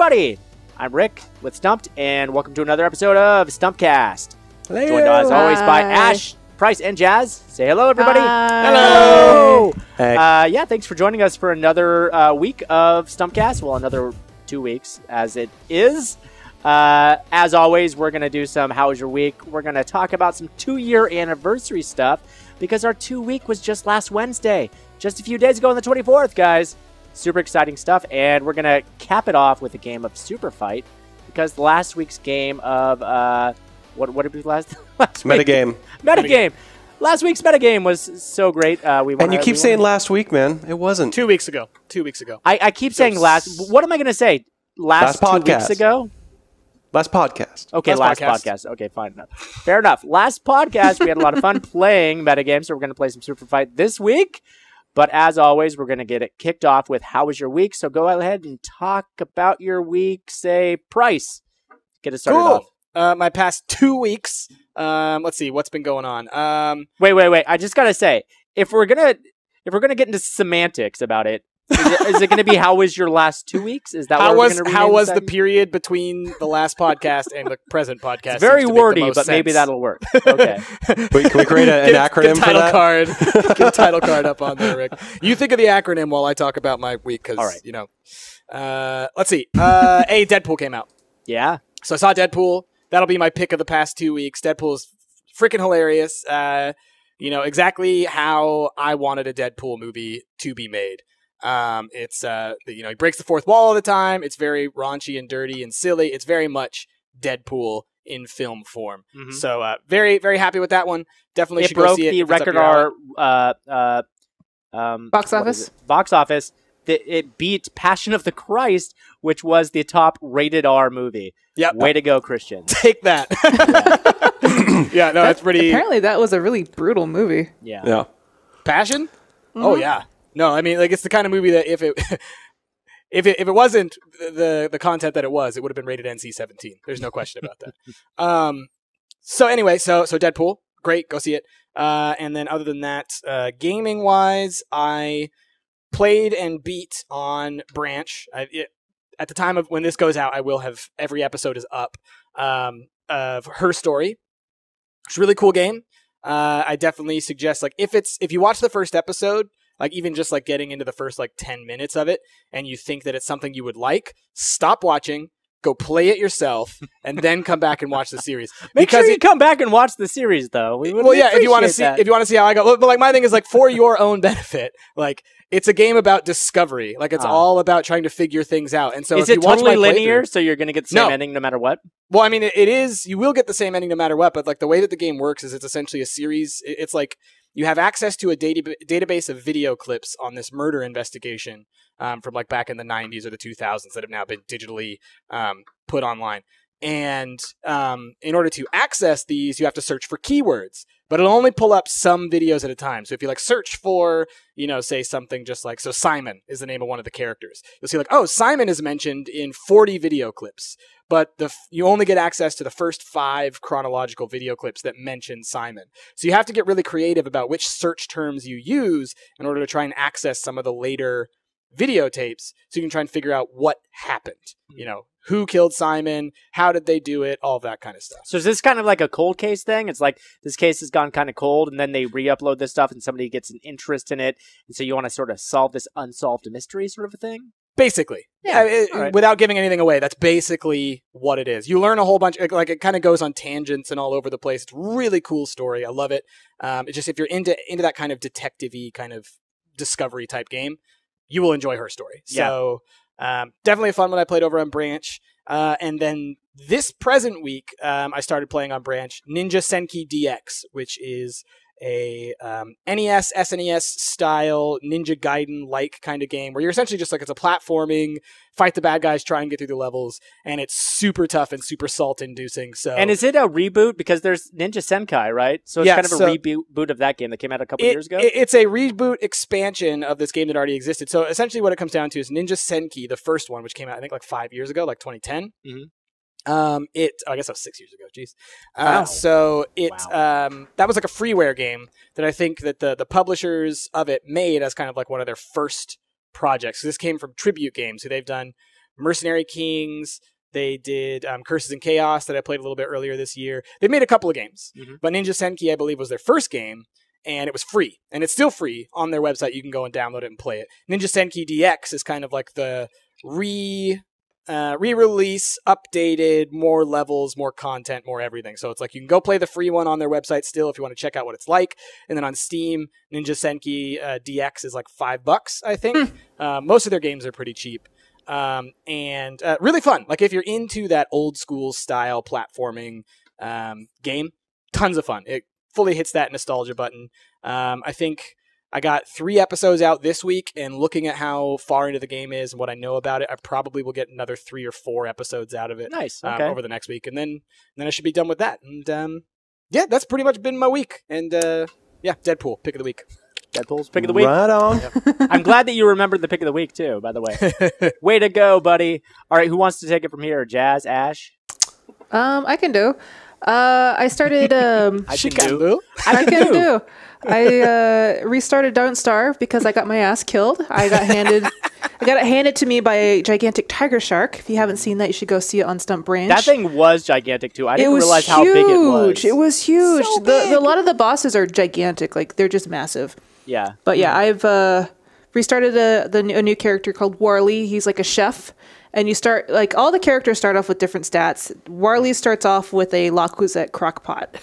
everybody! I'm Rick with Stumped, and welcome to another episode of Stumpcast. Hello. Joined as always by Ash, Price, and Jazz. Say hello, everybody. Hi. Hello. Hey. Thanks for joining us for another week of Stumpcast. Well, another 2 weeks as it is. As always, we're going to do some How Was Your Week? We're going to talk about some 2-year anniversary stuff because our 2 week was just last Wednesday. Just a few days ago on the 24th, guys. Super exciting stuff. And we're going to cap it off with a game of Super Fight because last week's game of, what did we last week? Metagame. Metagame. Last week's metagame was so great. And you keep saying last week, man. It wasn't. 2 weeks ago. 2 weeks ago. I keep saying last. What am I going to say? Last 2 weeks ago? Last podcast. Okay, last podcast. Okay, fine enough. Fair enough. Last podcast, we had a lot of fun playing metagames, so we're going to play some Super Fight this week. But as always, we're going to get it kicked off with How Was Your Week? So go ahead and talk about your week. Say, Price. Get it started off. My past 2 weeks. Let's see what's been going on. Wait. I just gotta say, if we're gonna get into semantics about it, is it gonna be how was your last 2 weeks? Is that how was the period between the last podcast and the present podcast? It's very wordy, but maybe that'll work. Okay. Can we create an acronym for that? Card. Get a title card up on there, Rick. You think of the acronym while I talk about my week, because right. Let's see. Deadpool came out. Yeah. So I saw Deadpool. That'll be my pick of the past 2 weeks. Deadpool's freaking hilarious. Exactly how I wanted a Deadpool movie to be made. He breaks the fourth wall all the time. It's very raunchy and dirty and silly. It's very much Deadpool in film form. Mm-hmm. So very, very happy with that one. Definitely should go see it. It broke the record box office. Box office. It beat Passion of the Christ, which was the top rated R movie. Yep. Way to go, Christian. Take that. Yeah, no, that's pretty. Apparently, that was a really brutal movie. Yeah. Passion? Mm-hmm. Oh yeah. No, I mean, like, it's the kind of movie that if it wasn't the content that it was, it would have been rated NC-17. There's no question about that. So anyway, so Deadpool, great, go see it. And then other than that, gaming wise, I played and beat on Branch. At the time of when this goes out, I will have every episode is up of Her Story. It's a really cool game. I definitely suggest, like, if you watch the first episode, like even just like getting into the first like 10 minutes of it, and you think that it's something you would like, stop watching, go play it yourself, and then come back and watch the series. Make sure you come back and watch the series, though. If you want to see how I go. But like my thing is, like, for your own benefit, like, it's a game about discovery. Like, it's all about trying to figure things out. And so is it totally linear? So you're going to get the same ending no matter what? Well, I mean, it is. You will get the same ending no matter what. But like the way that the game works is it's essentially a series. It's like you have access to a database of video clips on this murder investigation from like back in the 90s or the 2000s that have now been digitally put online. And in order to access these, you have to search for keywords, but it'll only pull up some videos at a time. So if you like search for, say something just like, so Simon is the name of one of the characters. You'll see like, oh, Simon is mentioned in 40 video clips, but you only get access to the first 5 chronological video clips that mention Simon. So you have to get really creative about which search terms you use in order to try and access some of the later videotapes, so you can try and figure out what happened. Who killed Simon, how did they do it, all of that kind of stuff. So is this kind of like a cold case thing? It's like this case has gone kind of cold, and then they re-upload this stuff and somebody gets an interest in it, and so you want to sort of solve this unsolved mystery sort of a thing? Basically. Yeah. Without giving anything away, that's basically what it is. You learn a whole bunch, like it kind of goes on tangents and all over the place. It's a really cool story. I love it. It's just, if you're into that kind of detective-y kind of discovery type game, you will enjoy Her Story. Yeah. So definitely a fun one I played over on Branch. And then this present week, I started playing on Branch Ninja Senki DX, which is a NES, SNES style Ninja Gaiden-like kind of game where you're essentially just like, it's a platforming, fight the bad guys, try and get through the levels, and it's super tough and super salt-inducing. So, and is it a reboot? Because there's Ninja Senkai, right? So it's kind of a reboot of that game that came out a couple years ago? It's a reboot expansion of this game that already existed. So essentially what it comes down to is Ninja Senki, the first one, which came out, I think, like 5 years ago, like 2010. Mm-hmm. I guess that was 6 years ago. Jeez. Wow. So that was like a freeware game that I think that the publishers of it made as kind of like one of their first projects. So this came from Tribute Games, who they've done Mercenary Kings. They did Curses and Chaos that I played a little bit earlier this year. They made a couple of games, but Ninja Senki, I believe, was their first game, and it was free. And it's still free on their website. You can go and download it and play it. Ninja Senki DX is kind of like the re-release, updated, more levels, more content, more everything. So it's like you can go play the free one on their website still if you want to check out what it's like. And then on Steam, Ninja Senki DX is like $5, I think. Most of their games are pretty cheap. And really fun. Like if you're into that old school style platforming game, tons of fun. It fully hits that nostalgia button. I think I got 3 episodes out this week, and looking at how far into the game is and what I know about it, I probably will get another 3 or 4 episodes out of it. Nice. Okay. Over the next week, and then I should be done with that. And yeah, that's pretty much been my week. And yeah, Deadpool pick of the week. Deadpool's pick of the week. Right on. I'm glad that you remembered the pick of the week too. By the way, way to go, buddy. All right, who wants to take it from here? Jazz, Ash. I can do. I started. I can do. I can do. I restarted Don't Starve because I got my ass killed. I got it handed to me by a gigantic tiger shark. If you haven't seen that, you should go see it on Stump Branch. That thing was gigantic too. I didn't realize how big it was. It was huge. So big. A lot of the bosses are gigantic. Like they're just massive. Yeah. But yeah, I've restarted a new character called Warley. He's like a chef. And you start, like, all the characters start off with different stats. Warley starts off with a La Cuisette crock pot.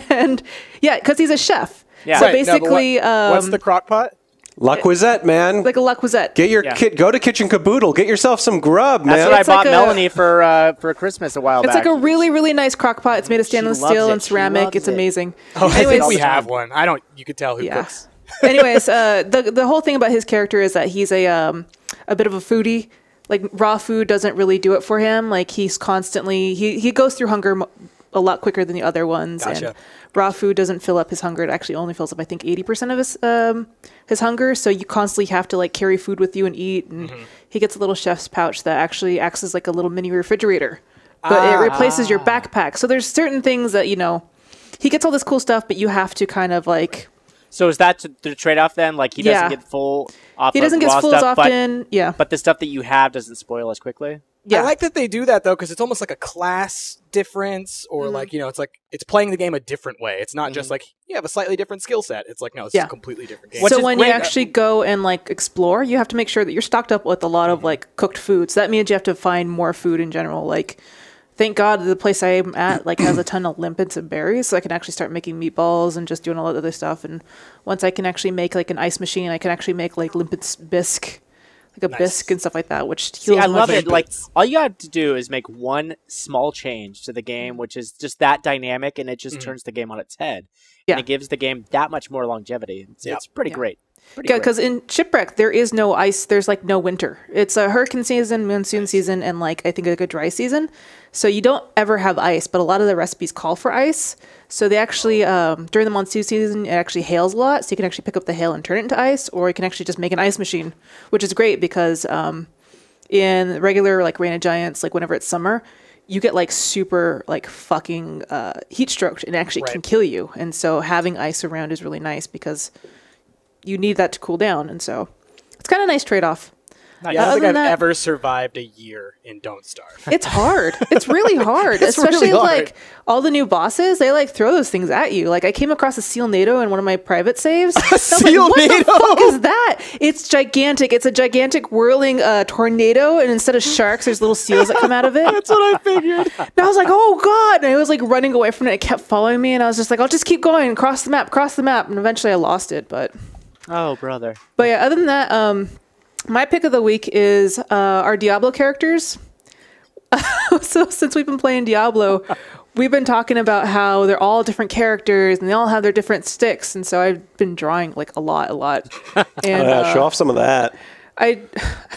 And, yeah, because he's a chef. Yeah. So Right, basically... what's the crock pot? La Cuisette, man. like a La Cuisette. Get your go to Kitchen Caboodle. Get yourself some grub, man. That's what It's I bought like Melanie for Christmas a while It's back. like a really, really nice crock pot. It's made of stainless loves steel it. and She ceramic. loves It's it. amazing. Oh, I Anyways, think we have one. I don't. You could tell who Yeah. cooks. Anyways, the whole thing about his character is that he's a bit of a foodie. Like raw food doesn't really do it for him. Like he's constantly he goes through hunger a lot quicker than the other ones. Gotcha. And raw food doesn't fill up his hunger. It actually only fills up I think 80% of his hunger. So you constantly have to like carry food with you and eat. And he gets a little chef's pouch that actually acts as like a little mini refrigerator, but it replaces your backpack. So there's certain things that he gets all this cool stuff, but you have to kind of like. So is that the trade-off then? Like he doesn't get full off He doesn't of get raw full as stuff, often. but the stuff that you have doesn't spoil as quickly? Yeah. I like that they do that though, because it's almost like a class difference, or like it's like it's playing the game a different way. It's not just like you have a slightly different skill set. It's like no, it's a completely different game. Which So is when great. you actually go and like explore, you have to make sure that you're stocked up with a lot of like cooked food. So that means you have to find more food in general. Like, thank God the place I'm at like has a ton of limpets and berries, so I can actually start making meatballs and just doing all that other stuff. And once I can actually make like an ice machine, I can actually make like limpets bisque. Like a bisque and stuff like that, which heals I my love it. favorite. Like all you have to do is make one small change to the game, which is just that dynamic, and it just turns the game on its head. Yeah. And it gives the game that much more longevity. It's pretty great. Pretty Yeah, great. because in Shipwreck there is no ice. There's like no winter. It's a hurricane season, monsoon season, and like I think like a dry season. So you don't ever have ice, but a lot of the recipes call for ice. So they actually during the monsoon season it actually hails a lot, so you can actually pick up the hail and turn it into ice, or you can actually just make an ice machine, which is great because in regular like Rain of Giants, like whenever it's summer, you get like super like fucking heat stroked and actually can kill you. And so having ice around is really nice because you need that to cool down, and so it's kind of a nice trade-off. Yeah, I don't think I've ever survived a year in Don't Starve. It's hard. It's really hard, It's especially really hard. like all the new bosses. They like throw those things at you. Like I came across a seal NATO in one of my private saves. Seal what NATO? the fuck is that? It's gigantic. It's a gigantic whirling tornado, and instead of sharks, there's little seals that come out of it. That's what I figured. And I was like, oh god! And I was like running away from it. It kept following me, and I was just like, I'll just keep going, cross the map, and eventually I lost it. But brother. yeah, other than that, my pick of the week is our Diablo characters. So since we've been playing Diablo, we've been talking about how they're all different characters and they all have their different sticks. And so I've been drawing like a lot. And show off some of that.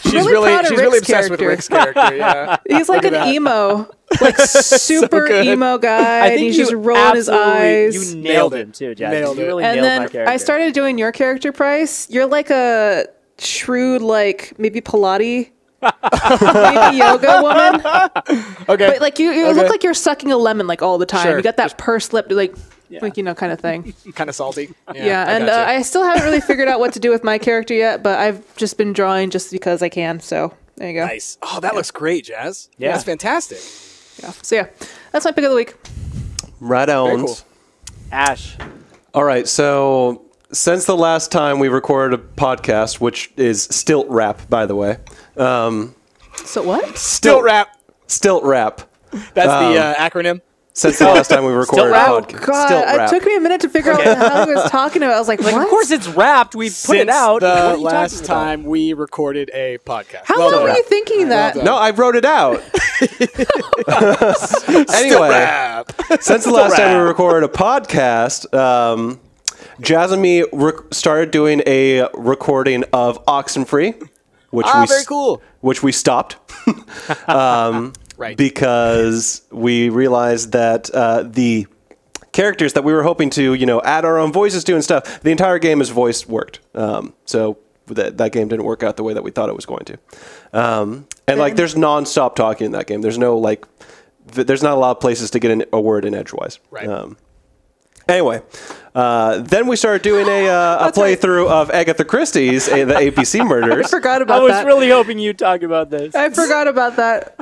She's really obsessed with Rick's character. Yeah, he's like an emo, like super good. emo guy. I And think he's you just rolling his eyes. You nailed Nailed it. him too, Jazz. Nailed You it. really And nailed then my character. I started doing your character price. You're like a shrewd, like maybe Pilates, maybe yoga woman. okay. But like you look like you're sucking a lemon like all the time. Sure. You got that pursed lip, like kind of thing. Kind of salty. Yeah, I and gotcha. I still haven't really figured out what to do with my character yet. But I've just been drawing just because I can. So There you go. Nice. Oh, that looks great, Jazz. Yeah. That's fantastic. Yeah. So yeah, that's my pick of the week. Right on. cool. Ash. All right, so since the last time we recorded a podcast, which is Stilt Rap, by the way. So what? Stilt rap. Stilt Rap. That's the acronym. Since the last time we recorded a Rap? podcast. God, Stilt it Rap. took me a minute to figure out what the hell he was talking about. I was like, what? Of course it's wrapped. We've put it Since out. What are the you last talking about? time we recorded a podcast. How Well long done. were you thinking that? done. No, I wrote it out. Anyway, Rap. since the last time we recorded a podcast, Jazz and me started doing a recording of Oxenfree, which Very cool. which we stopped Right. because we realized that the characters that we were hoping to, add our own voices to and stuff, the entire game as voice worked. So that game didn't work out the way that we thought it was going to. And there's non-stop talking in that game. There's no there's not a lot of places to get a word in edgewise. Right. Anyway, then we started doing a playthrough of Agatha Christie's the APC I murders. forgot I about was that. really hoping you'd talk about this. I forgot about that.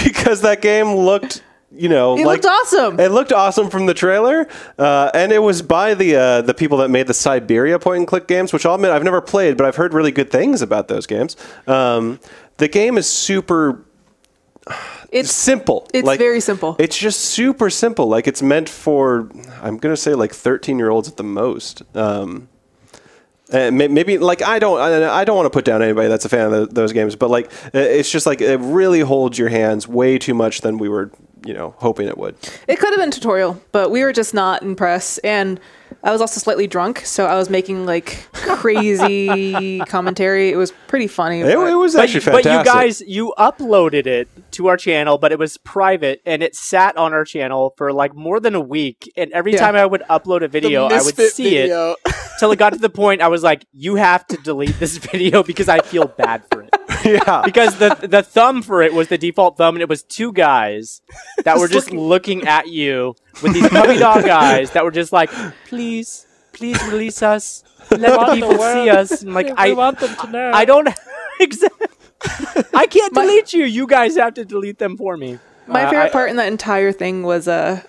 Because that game looked, It looked awesome. It looked awesome from the trailer, and it was by the people that made the Siberia point-and-click games, which I'll admit I've never played, but I've heard really good things about those games. The game is super It's simple. It's very simple. It's just super simple. Like, it's meant for, I'm going to say, 13-year-olds at the most. And maybe I don't want to put down anybody that's a fan of those games, but it's just it really holds your hands way too much than we were hoping it would. It could have been tutorial, but we were just not impressed. And I was also slightly drunk, so I was making crazy commentary. It was pretty funny. It was actually fantastic. But you guys, you uploaded it to our channel, but it was private, and it sat on our channel for more than a week. And every time I would upload a video, I would see it till it got to the point I was like, "You have to delete this video because I feel bad for it." Yeah, because the thumb for it was the default thumb, and it was two guys that were just looking at you with these puppy dog eyes that were just like, please release us. Let people see us. And I want them to know. I don't exactly. I can't delete you. You guys have to delete them for me. My favorite part in that entire thing was they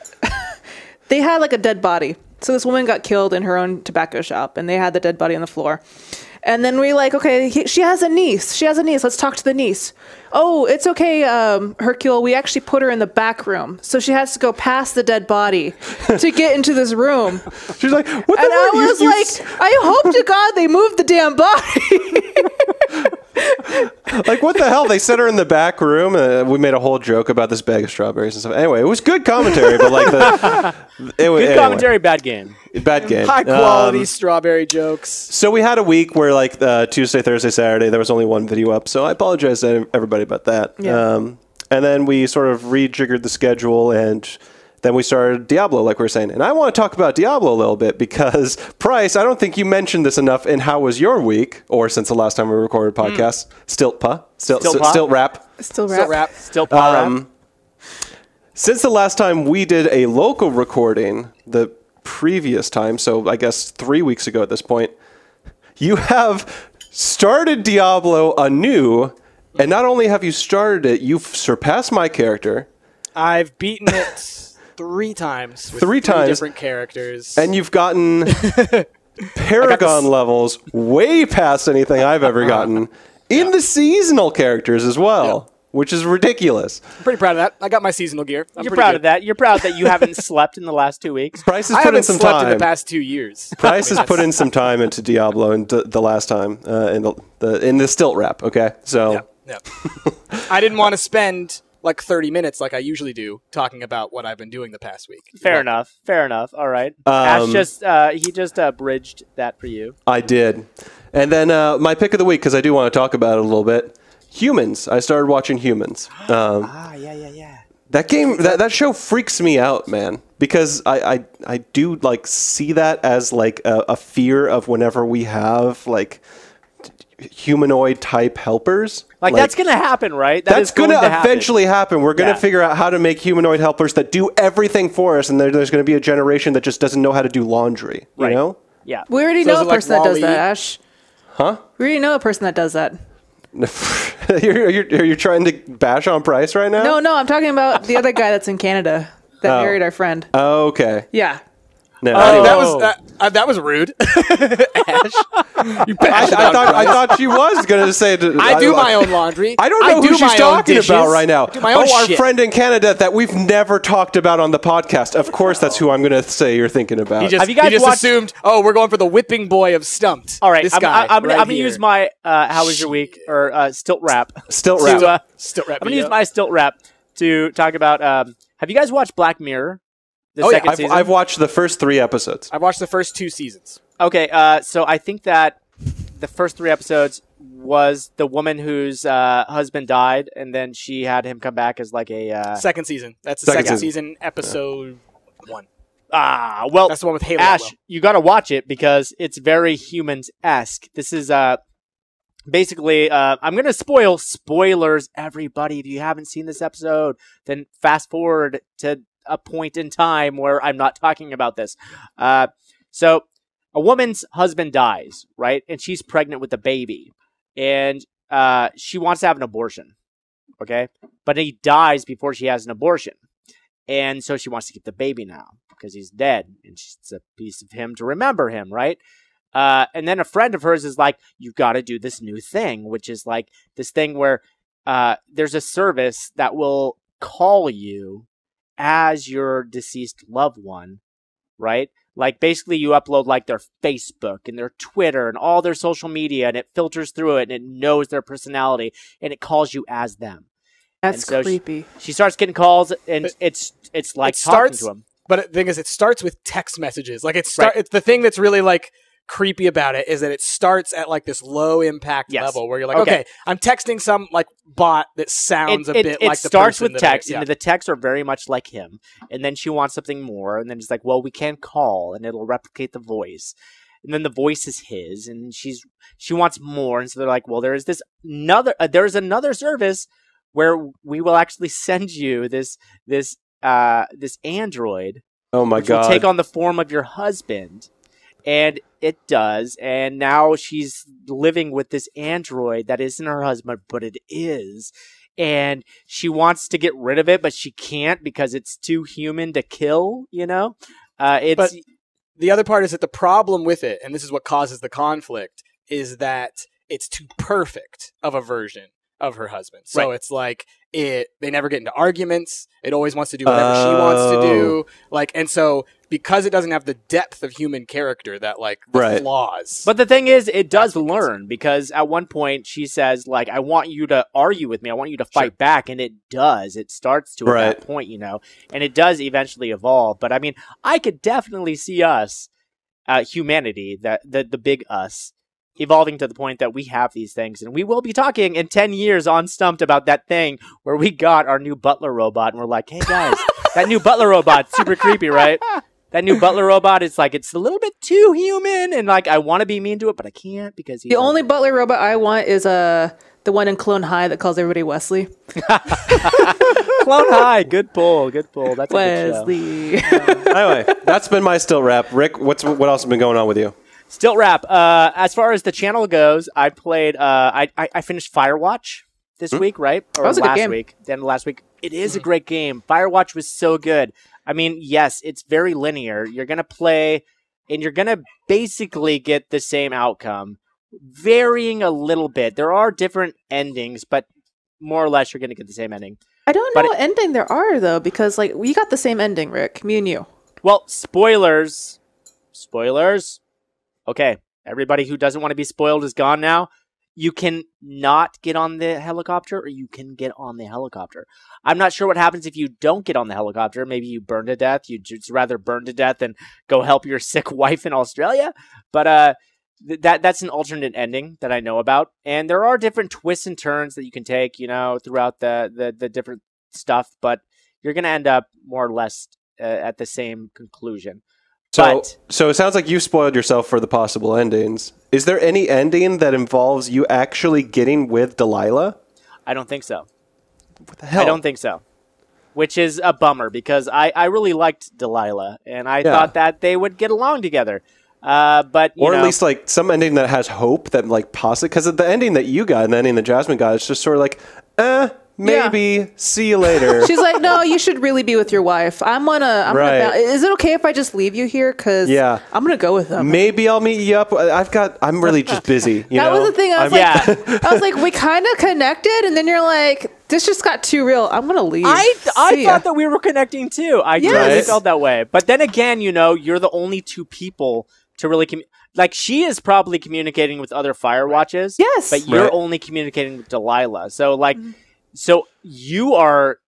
had a dead body. So this woman got killed in her own tobacco shop, and they had the dead body on the floor. And then we okay, she has a niece. Let's talk to the niece. Oh, it's okay, Hercule. We actually put her in the back room. So she has to go past the dead body to get into this room. she's like, "What the?" And I was I hope to God they moved the damn body. What the hell? They set her in the back room, and we made a whole joke about this bag of strawberries and stuff. Anyway, it was good commentary, but Good commentary, bad game. bad game. High quality strawberry jokes. So we had a week where Tuesday, Thursday, Saturday, there was only one video up. So I apologize to everybody about that. Yeah. And then we sort of rejiggered the schedule, and then we started Diablo, like we were saying. And I want to talk about Diablo a little bit because, Price, I don't think you mentioned this enough in how was your week, or since the last time we recorded podcast, Stilt Rap. Still rap. Still rap. Since the last time we did a local recording, the previous time, so I guess 3 weeks ago at this point, you have started Diablo anew, and not only have you started it, you've surpassed my character. I've beaten it 3 times. With Three times. different characters. And you've gotten Paragon levels way past anything I've ever gotten in the seasonal characters as well, which is ridiculous. I'm pretty proud of that. I got my seasonal gear. You're proud of that. You're proud that you haven't slept in the last 2 weeks. Price has I put in haven't some slept in time. the past 2 years. Price has put in some time into Diablo and the last time in the Stilt Rap. Okay, so Yeah. I didn't want to spend 30 minutes like I usually do talking about what I've been doing the past week. Fair enough. All right. Ash just bridged that for you. I did. And then my pick of the week, because I do want to talk about it a little bit. Humans. I started watching Humans. Yeah. That game, that show freaks me out, man. Because I do see that as a fear of whenever we have humanoid type helpers. That's gonna happen, right? That's going to eventually happen. We're going to figure out how to make humanoid helpers that do everything for us, and there's going to be a generation that just doesn't know how to do laundry. You know? Yeah. We already So know is a it person that does Wall-E? that, Ash. Huh? We already know a person that does that. You're trying to bash on Price right now? No, I'm talking about the other guy that's in Canada that married our friend. Oh, okay. Yeah. No, Oh, that was rude. Ash, you bashed I on Price. thought she was going to say. I do my own laundry. I don't know do who she's my own talking dishes. about right now. Do my own our shit. friend in Canada that we've never talked about on the podcast. Of course, that's who I'm going to say you're thinking about. He just, Have you guys he just watched- assumed, oh, we're going for the whipping boy of Stumped. All right, this I'm guy. gonna right here. use my how was your week or stilt rap. Stilt to, rap. Still rap I'm gonna video. use my stilt rap to talk about. Have you guys watched Black Mirror? The Oh, yeah. second season. I've watched the first 3 episodes. I've watched the first 2 seasons. Okay, so I think that the first 3 episodes was the woman whose husband died, and then she had him come back as like a. Second season. That's the Second second season. season, episode 1. Well, That's the one with Halo. Ash, you got to watch it because it's very humans-esque. This is basically. I'm gonna spoilers, everybody. If you haven't seen this episode, then fast forward to a point in time where I'm not talking about this. So a woman's husband dies, right? And she's pregnant with a baby. And she wants to have an abortion. Okay? But he dies before she has an abortion. And so she wants to keep the baby now because he's dead. And it's a piece of him to remember him, right? And then a friend of hers is like, you've got to do this new thing, which is like this thing where there's a service that will call you as your deceased loved one, right? Like basically you upload like their Facebook and their Twitter and all their social media, and it filters through it and it knows their personality and it calls you as them. That's And so creepy. She starts getting calls and it's like It talking starts- to him. But the thing is, it starts with text messages. Like it's Right. it's the thing that's really like creepy about it is that it starts at like this low impact Yes. level where you're like, Okay. okay, I'm texting some like bot that sounds a bit It like the starts person with that I- text, and the texts are very much like him. And then she wants something more, and then it's like, well, we can call, and it'll replicate the voice. And then the voice is his, and she wants more, and so they're like, well, there's another service where we will actually send you this android. Oh my which will god. take on the form of your husband. And it does. And now she's living with this android that isn't her husband, but it is. And she wants to get rid of it, but she can't because it's too human to kill, you know? But the other part is that the problem with it, and this is what causes the conflict, is that it's too perfect of a version of her husband. So Right. it's like they never get into arguments. It always wants to do whatever she wants to do. Like, and so because it doesn't have the depth of human character that like the Right. flaws. But the thing is, it does That's what gets learn because at one point she says, like, I want you to argue with me. I want you to fight back. And it does. It starts to at Right. that point, you know, and it does eventually evolve. But I mean, I could definitely see us, humanity, the big us, evolving to the point that we have these things. And we will be talking in 10 years on Stumped about that thing where we got our new butler robot and we're like, hey guys, that new butler robot, super creepy, right? That new butler robot is like, it's a little bit too human, and like I want to be mean to it, but I can't because he's The only butler robot I want is the one in Clone High that calls everybody Wesley. Clone High. Good pull. That's a good show. Wesley. Anyway, that's been my still rap. Rick, what else has been going on with you? Still rap. As far as the channel goes, I played. I finished Firewatch this week, right? Or That was a good last game. week. The end of last week. It is a great game. Firewatch was so good. I mean, yes, it's very linear. You're gonna play, and you're gonna basically get the same outcome, varying a little bit. There are different endings, but more or less, you're gonna get the same ending. I don't But know what ending there are though, because like we got the same ending, Rick. Me and you. Well, spoilers. Okay, everybody who doesn't want to be spoiled is gone now. You can not get on the helicopter, or you can get on the helicopter. I'm not sure what happens if you don't get on the helicopter. Maybe you burn to death. You'd just rather burn to death than go help your sick wife in Australia. But that's an alternate ending that I know about. And there are different twists and turns that you can take, you know, throughout the different stuff. But you're going to end up more or less at the same conclusion. So But it sounds like you spoiled yourself for the possible endings. Is there any ending that involves you actually getting with Delilah? I don't think so. What the hell? I don't think so. Which is a bummer because I really liked Delilah and I Yeah. thought that they would get along together. But or know, at least like some ending that has hope that like possibly, because the ending that you got and the ending that Jasmine got, it's just sort of like, maybe see you later. She's like, no, you should really be with your wife. I'm gonna. Is it okay if I just leave you here? Because I'm gonna go with them. Maybe I'll meet you up. I'm really just busy. That was the thing. I was like, we kind of connected, and then you're like, this just got too real. I'm gonna leave. I thought that we were connecting too. I totally felt that way. But then again, you're the only two people to really like, she is probably communicating with other Firewatches. Yes, but you're only communicating with Delilah. So like. So you are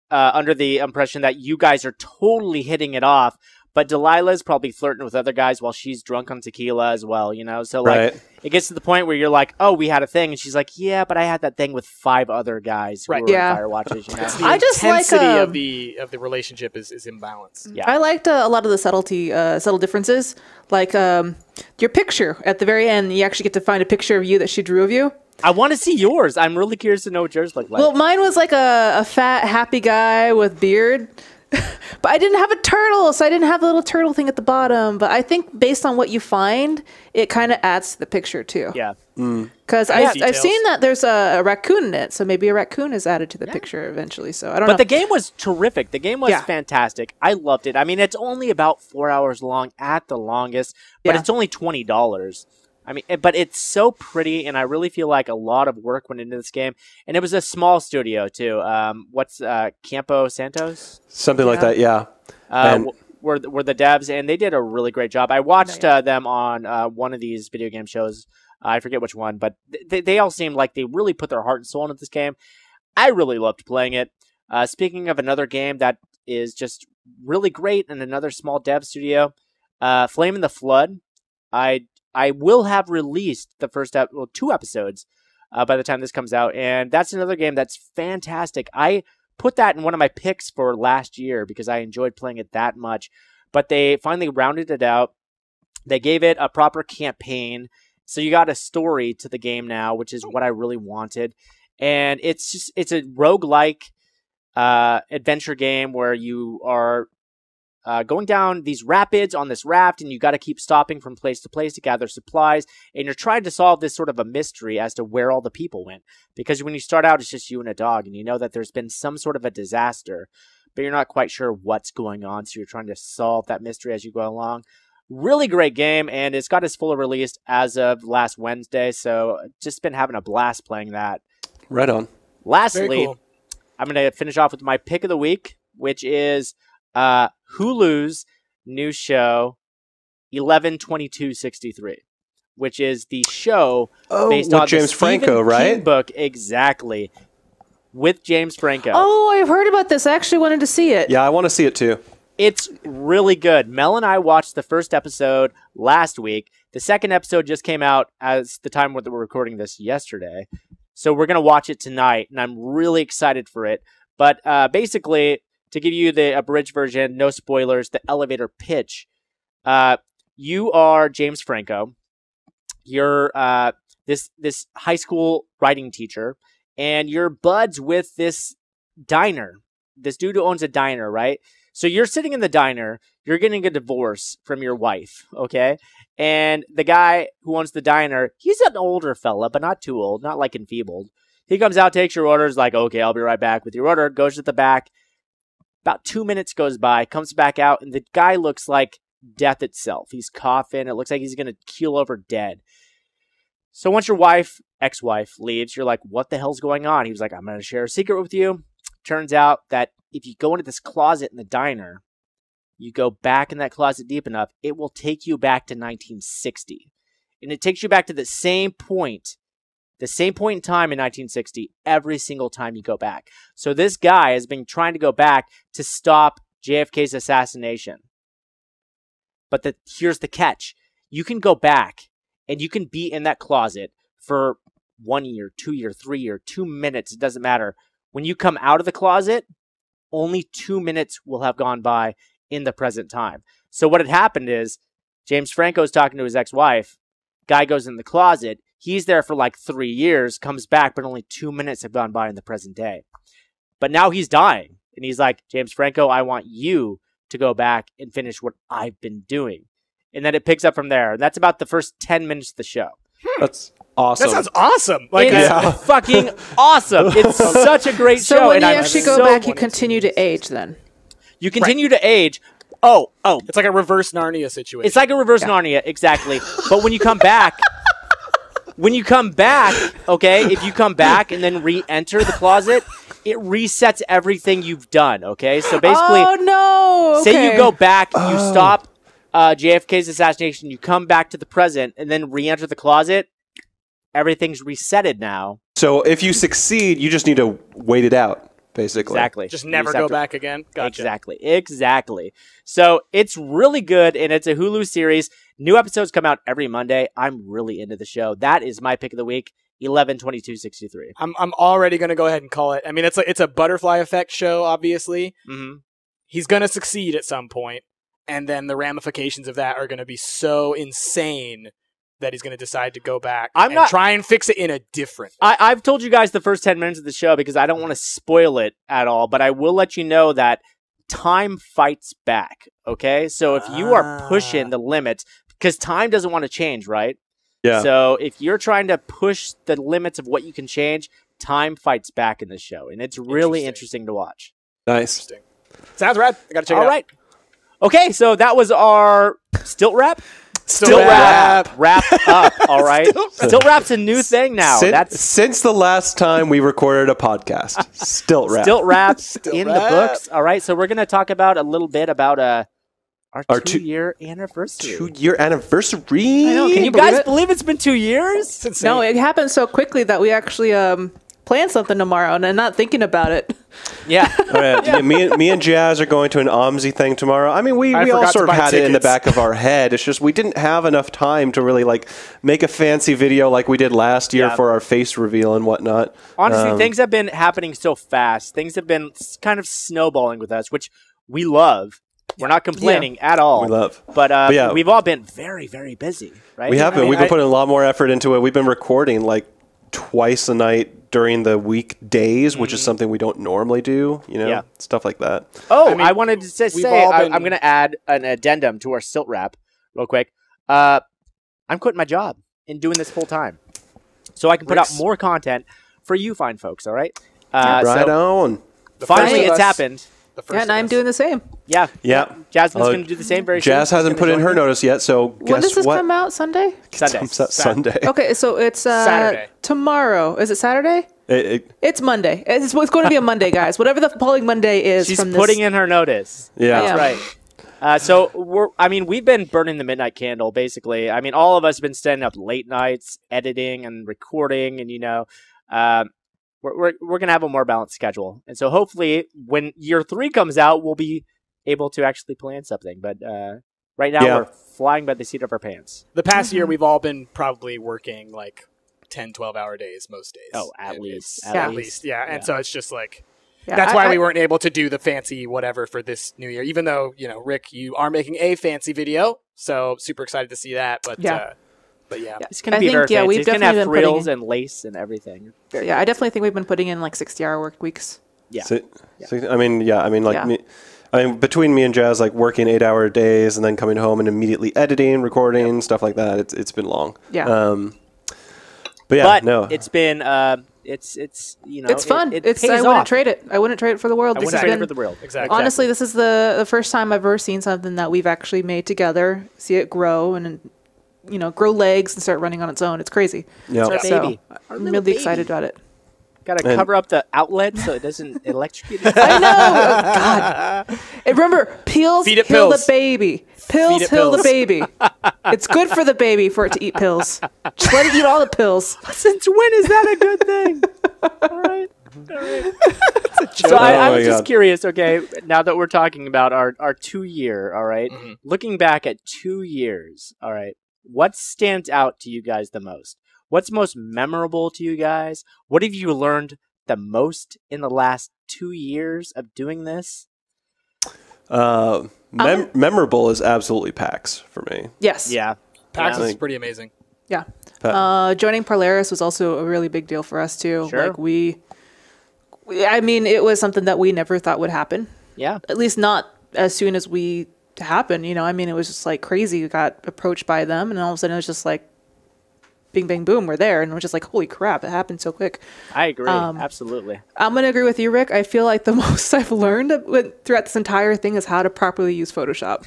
under the impression that you guys are totally hitting it off, but Delilah's probably flirting with other guys while she's drunk on tequila as well, So like it gets to the point where you're like, oh, we had a thing, and she's like, yeah, but I had that thing with 5 other guys who were Firewatches. The intensity of the relationship is imbalanced. Yeah, I liked a lot of the subtle differences, like your picture at the very end. You actually get to find a picture of you that she drew of you. I want to see yours. I'm really curious to know what yours look like. Well, mine was like a fat, happy guy with beard. But I didn't have a turtle, so I didn't have the little turtle thing at the bottom. But I think based on what you find, it kind of adds to the picture, too. Yeah. Because I've seen that there's a raccoon in it, so maybe a raccoon is added to the picture eventually. So I don't know. But the game was terrific. The game was fantastic. I loved it. I mean, it's only about 4 hours long at the longest, but it's only $20. I mean, but it's so pretty, and I really feel like a lot of work went into this game. And it was a small studio, too. What's Campo Santos? Something like that, yeah. Were the devs, and they did a really great job. I watched them on one of these video game shows. I forget which one, but they all seemed like they really put their heart and soul into this game. I really loved playing it. Speaking of another game that is just really great in another small dev studio, Flame in the Flood. I will have released the first 2 episodes by the time this comes out, and that's another game that's fantastic. I put that in one of my picks for last year because I enjoyed playing it that much, but they finally rounded it out. They gave it a proper campaign, so you got a story to the game now, which is what I really wanted. And it's a roguelike adventure game where you are going down these rapids on this raft, and you got to keep stopping from place to place to gather supplies, and you're trying to solve this sort of a mystery as to where all the people went. Because when you start out, it's just you and a dog, and you know that there's been some sort of a disaster, but you're not quite sure what's going on, so you're trying to solve that mystery as you go along. Really great game, and it's got its full release as of last Wednesday, so just been having a blast playing that. Right on. Lastly, cool. I'm going to finish off with my pick of the week, which is Hulu's new show 11/22/63, which is the show based on James the Franco, Stephen right? King book, exactly, with James Franco. Oh, I've heard about this. I actually wanted to see it. Yeah, I want to see it too. It's really good. Mel and I watched the first episode last week. The second episode just came out as the time that we're recording this yesterday. So we're going to watch it tonight, and I'm really excited for it. But basically, to give you the abridged version, no spoilers, the elevator pitch. You are James Franco. You're this high school writing teacher, and you're buds with this diner. This dude who owns a diner, right? So you're sitting in the diner, you're getting a divorce from your wife, okay? And the guy who owns the diner, he's an older fella, but not too old, not like enfeebled. He comes out, takes your orders, like, okay, I'll be right back with your order, goes to the back. About 2 minutes goes by, comes back out, and the guy looks like death itself. He's coughing. It looks like he's going to keel over dead. So once your ex-wife, leaves, you're like, what the hell's going on? He was like, I'm going to share a secret with you. Turns out that if you go into this closet in the diner, you go back in that closet deep enough, it will take you back to 1960. And it takes you back to the same point in time in 1960 every single time you go back. So this guy has been trying to go back to stop JFK's assassination. But here's the catch. You can go back and you can be in that closet for 1 year, 2 year, 3 year, 2 minutes. It doesn't matter. When you come out of the closet, only 2 minutes will have gone by in the present time. So what had happened is James Franco's talking to his ex-wife. Guy goes in the closet. He's there for like 3 years, comes back, but only 2 minutes have gone by in the present day. But now he's dying. And he's like, James Franco, I want you to go back and finish what I've been doing. and then it picks up from there. And that's about the first 10 minutes of the show. That's awesome. That sounds awesome. Like, It's fucking awesome. It's such a great So show. when and you I'm actually so go back, you wanted to continue to age then. You continue to age. Oh, it's like a reverse Narnia situation. it's like a reverse Narnia, exactly. But when you come back, okay, if you come back and then re-enter the closet, it resets everything you've done, okay? So basically, Oh no! say you Okay. go back, you stop JFK's assassination, you come back to the present, and then re-enter the closet, everything's resetted now. So if you succeed, you just need to wait it out, basically. Exactly. just You never have go to- back again. Gotcha. Exactly. So it's really good, and it's a Hulu series. New episodes come out every Monday. I'm really into the show. That is my pick of the week, 11/22/63. I'm already going to go ahead and call it. I mean, it's a butterfly effect show, obviously. Mm-hmm. He's going to succeed at some point, and then the ramifications of that are going to be so insane that he's going to decide to go back and try and fix it in a different way. I've told you guys the first 10 minutes of the show because I don't want to spoil it at all, but I will let you know that time fights back, okay? So if you are pushing the limits, because time doesn't want to change, right? Yeah. So if you're trying to push the limits of what you can change, time fights back in this show, and it's really interesting to watch. Nice. Sounds rad. I got to check it All out. right. Okay, so that was our stilt wrap. Still wrapped up. All right. Stilt wrap's a new thing now. Since the last time we recorded a podcast, stilt wrap. Stilt wraps in the wrap. books. All right. So we're going to talk about a little bit about our Our 2-year anniversary. 2-year anniversary. I know, Can you believe guys it? believe it's been 2 years? It's insane. No, it happened so quickly that we actually planned something tomorrow and I'm not thinking about it. Yeah. All right. Me and Jazz are going to an OMSI thing tomorrow. I mean, we all forgot to sort of buy had it in the tickets. back of our head. It's just we didn't have enough time to really like make a fancy video like we did last year Yeah. for our face reveal and whatnot. Honestly, things have been happening so fast. Things have been kind of snowballing with us, which we love. We're not complaining at all. We love. But yeah. we've all been very, very busy, right? We have been. mean, We've been putting a lot more effort into it. We've been recording like twice a night during the weekdays, which is something we don't normally do. You know, Yeah. stuff like that. Oh, I I, mean, wanted to say, we've all been- I'm going to add an addendum to our stilt wrap real quick. I'm quitting my job and doing this full time so I can put out Rick's- more content for you fine folks, all right? Right so on. finally, first of it's us- happened. The first Yeah, and of I'm us. doing the same. Yeah. Yeah. Jasmine's Oh, going to do the same very Jazz soon. hasn't She's put gonna in join her me. notice yet, so When guess does this what? come out? Sunday? Sunday. Comes out Sunday. Okay, so it's Saturday. tomorrow. Is it Saturday? It's Monday. It's going to be a Monday, guys. Whatever the following Monday is She's from putting this. in her notice. Yeah. Yeah. Right. So we've been burning the midnight candle, basically. I mean, all of us have been staying up late nights, editing and recording, and we're gonna have a more balanced schedule. And so hopefully, when year 3 comes out, we'll be able to actually plan something. But right now, Yeah. we're flying by the seat of our pants. The past year, we've all been probably working like 10, 12-hour days most days. Oh, at It- least. it's- At least, yeah. And so it's just like, Yeah, that's why I- we weren't able to do the fancy whatever for this new year, even though, Rick, you are making a fancy video. So super excited to see that. But Yeah. yeah. It's gonna I be think, very yeah, fancy. we've It's gonna definitely have been putting frills in- and lace and everything. Very Yeah, I definitely think we've been putting in like 60-hour work weeks. Yeah. Between me and Jazz, like working 8-hour days and then coming home and immediately editing, recording, stuff like that. It's been long. Yeah. But yeah, But no. it's been it's It's fun. It It's pays I wouldn't off. trade it. I wouldn't trade it for the world. I This wouldn't has trade it been- for the world. Exactly. Honestly, this is the first time I've ever seen something that we've actually made together. See it grow and grow legs and start running on its own. It's crazy. Yeah. Our So baby. Our I'm little really baby. excited about it. Got to And- cover up the outlet so it doesn't electrocute. I know. Oh, God. And remember, pills Feed it heal pills. the baby. Pills Feed it heal the pills. baby. It's good for the baby for it to eat pills. Just let it eat all the pills. Since when is that a good thing? All right. So Oh I my was just God. curious, okay, now that we're talking about our 2-year, all right, looking back at 2 years, all right, what stands out to you guys the most? What's most memorable to you guys? What have you learned the most in the last 2 years of doing this? Memorable is absolutely PAX for me. Yes. Yeah. PAX Yeah. is pretty amazing. Yeah. Pa- Joining Parlaris was also a really big deal for us too. Sure. Like I mean, it was something that we never thought would happen. Yeah. At least not as soon as we to happen. You know, I mean, it was just like crazy. We got approached by them, and all of a sudden it was just like, bing, bang, boom, we're there. And we're just like, holy crap, it happened so quick. I agree. Absolutely. I'm going to agree with you, Rick. I feel like the most I've learned throughout this entire thing is how to properly use Photoshop.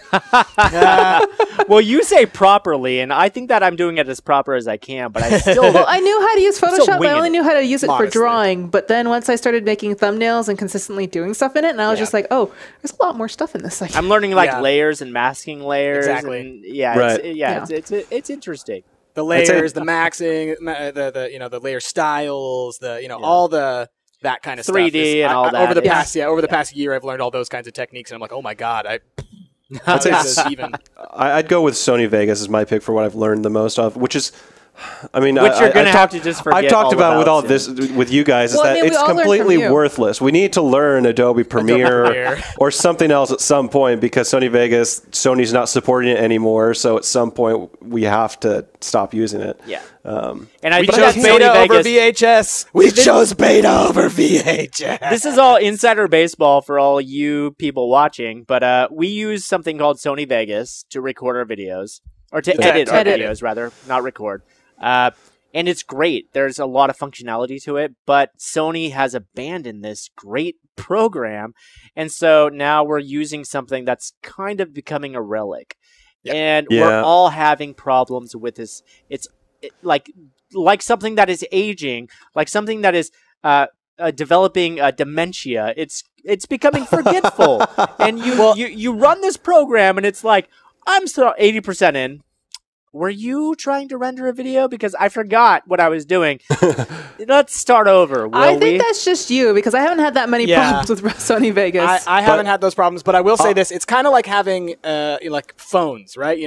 Well, you say properly, and I think that I'm doing it as proper as I can, but I still... Well, I knew how to use Photoshop, but I only knew how to use it Modestly. for drawing. But then once I started making thumbnails and consistently doing stuff in it, and I was just like, oh, there's a lot more stuff in this. Like, I'm learning layers and masking layers. Exactly. And, Right. it's interesting. The layers, the maxing, the layer styles, all the that kind of 3D stuff. Is- and all that. Over the past year, I've learned all those kinds of techniques, and I'm like, oh my god, I'd say this is even. I'd go with Sony Vegas as my pick for what I've learned the most of, which is, I mean, Which you're going to have to just forget I've talked all about with all soon. this with you guys is Well, I that mean, we it's all learned from completely you. worthless. We need to learn Adobe Premiere Premiere. or something else at some point because Sony's not supporting it anymore. So at some point we have to stop using it. Yeah. And I We think chose that Sony beta over Vegas, VHS. We chose beta over VHS. this is all insider baseball for all you people watching, but we use something called Sony Vegas to record our videos, or to edit our edit. videos, rather, not record. And it's great. There's a lot of functionality to it, but Sony has abandoned this great program. And so now we're using something that's kind of becoming a relic. Yep. And Yeah. we're all having problems with this. It's like something that is aging, like something that is developing dementia. It's becoming forgetful. And you run this program and it's like, I'm still 80% in. Were you trying to render a video? Because I forgot what I was doing. Let's start over, will I think we? that's just you because I haven't had that many Yeah. problems with Sony Vegas. I haven't had those problems, but I will say this: it's kind of like having like phones, right?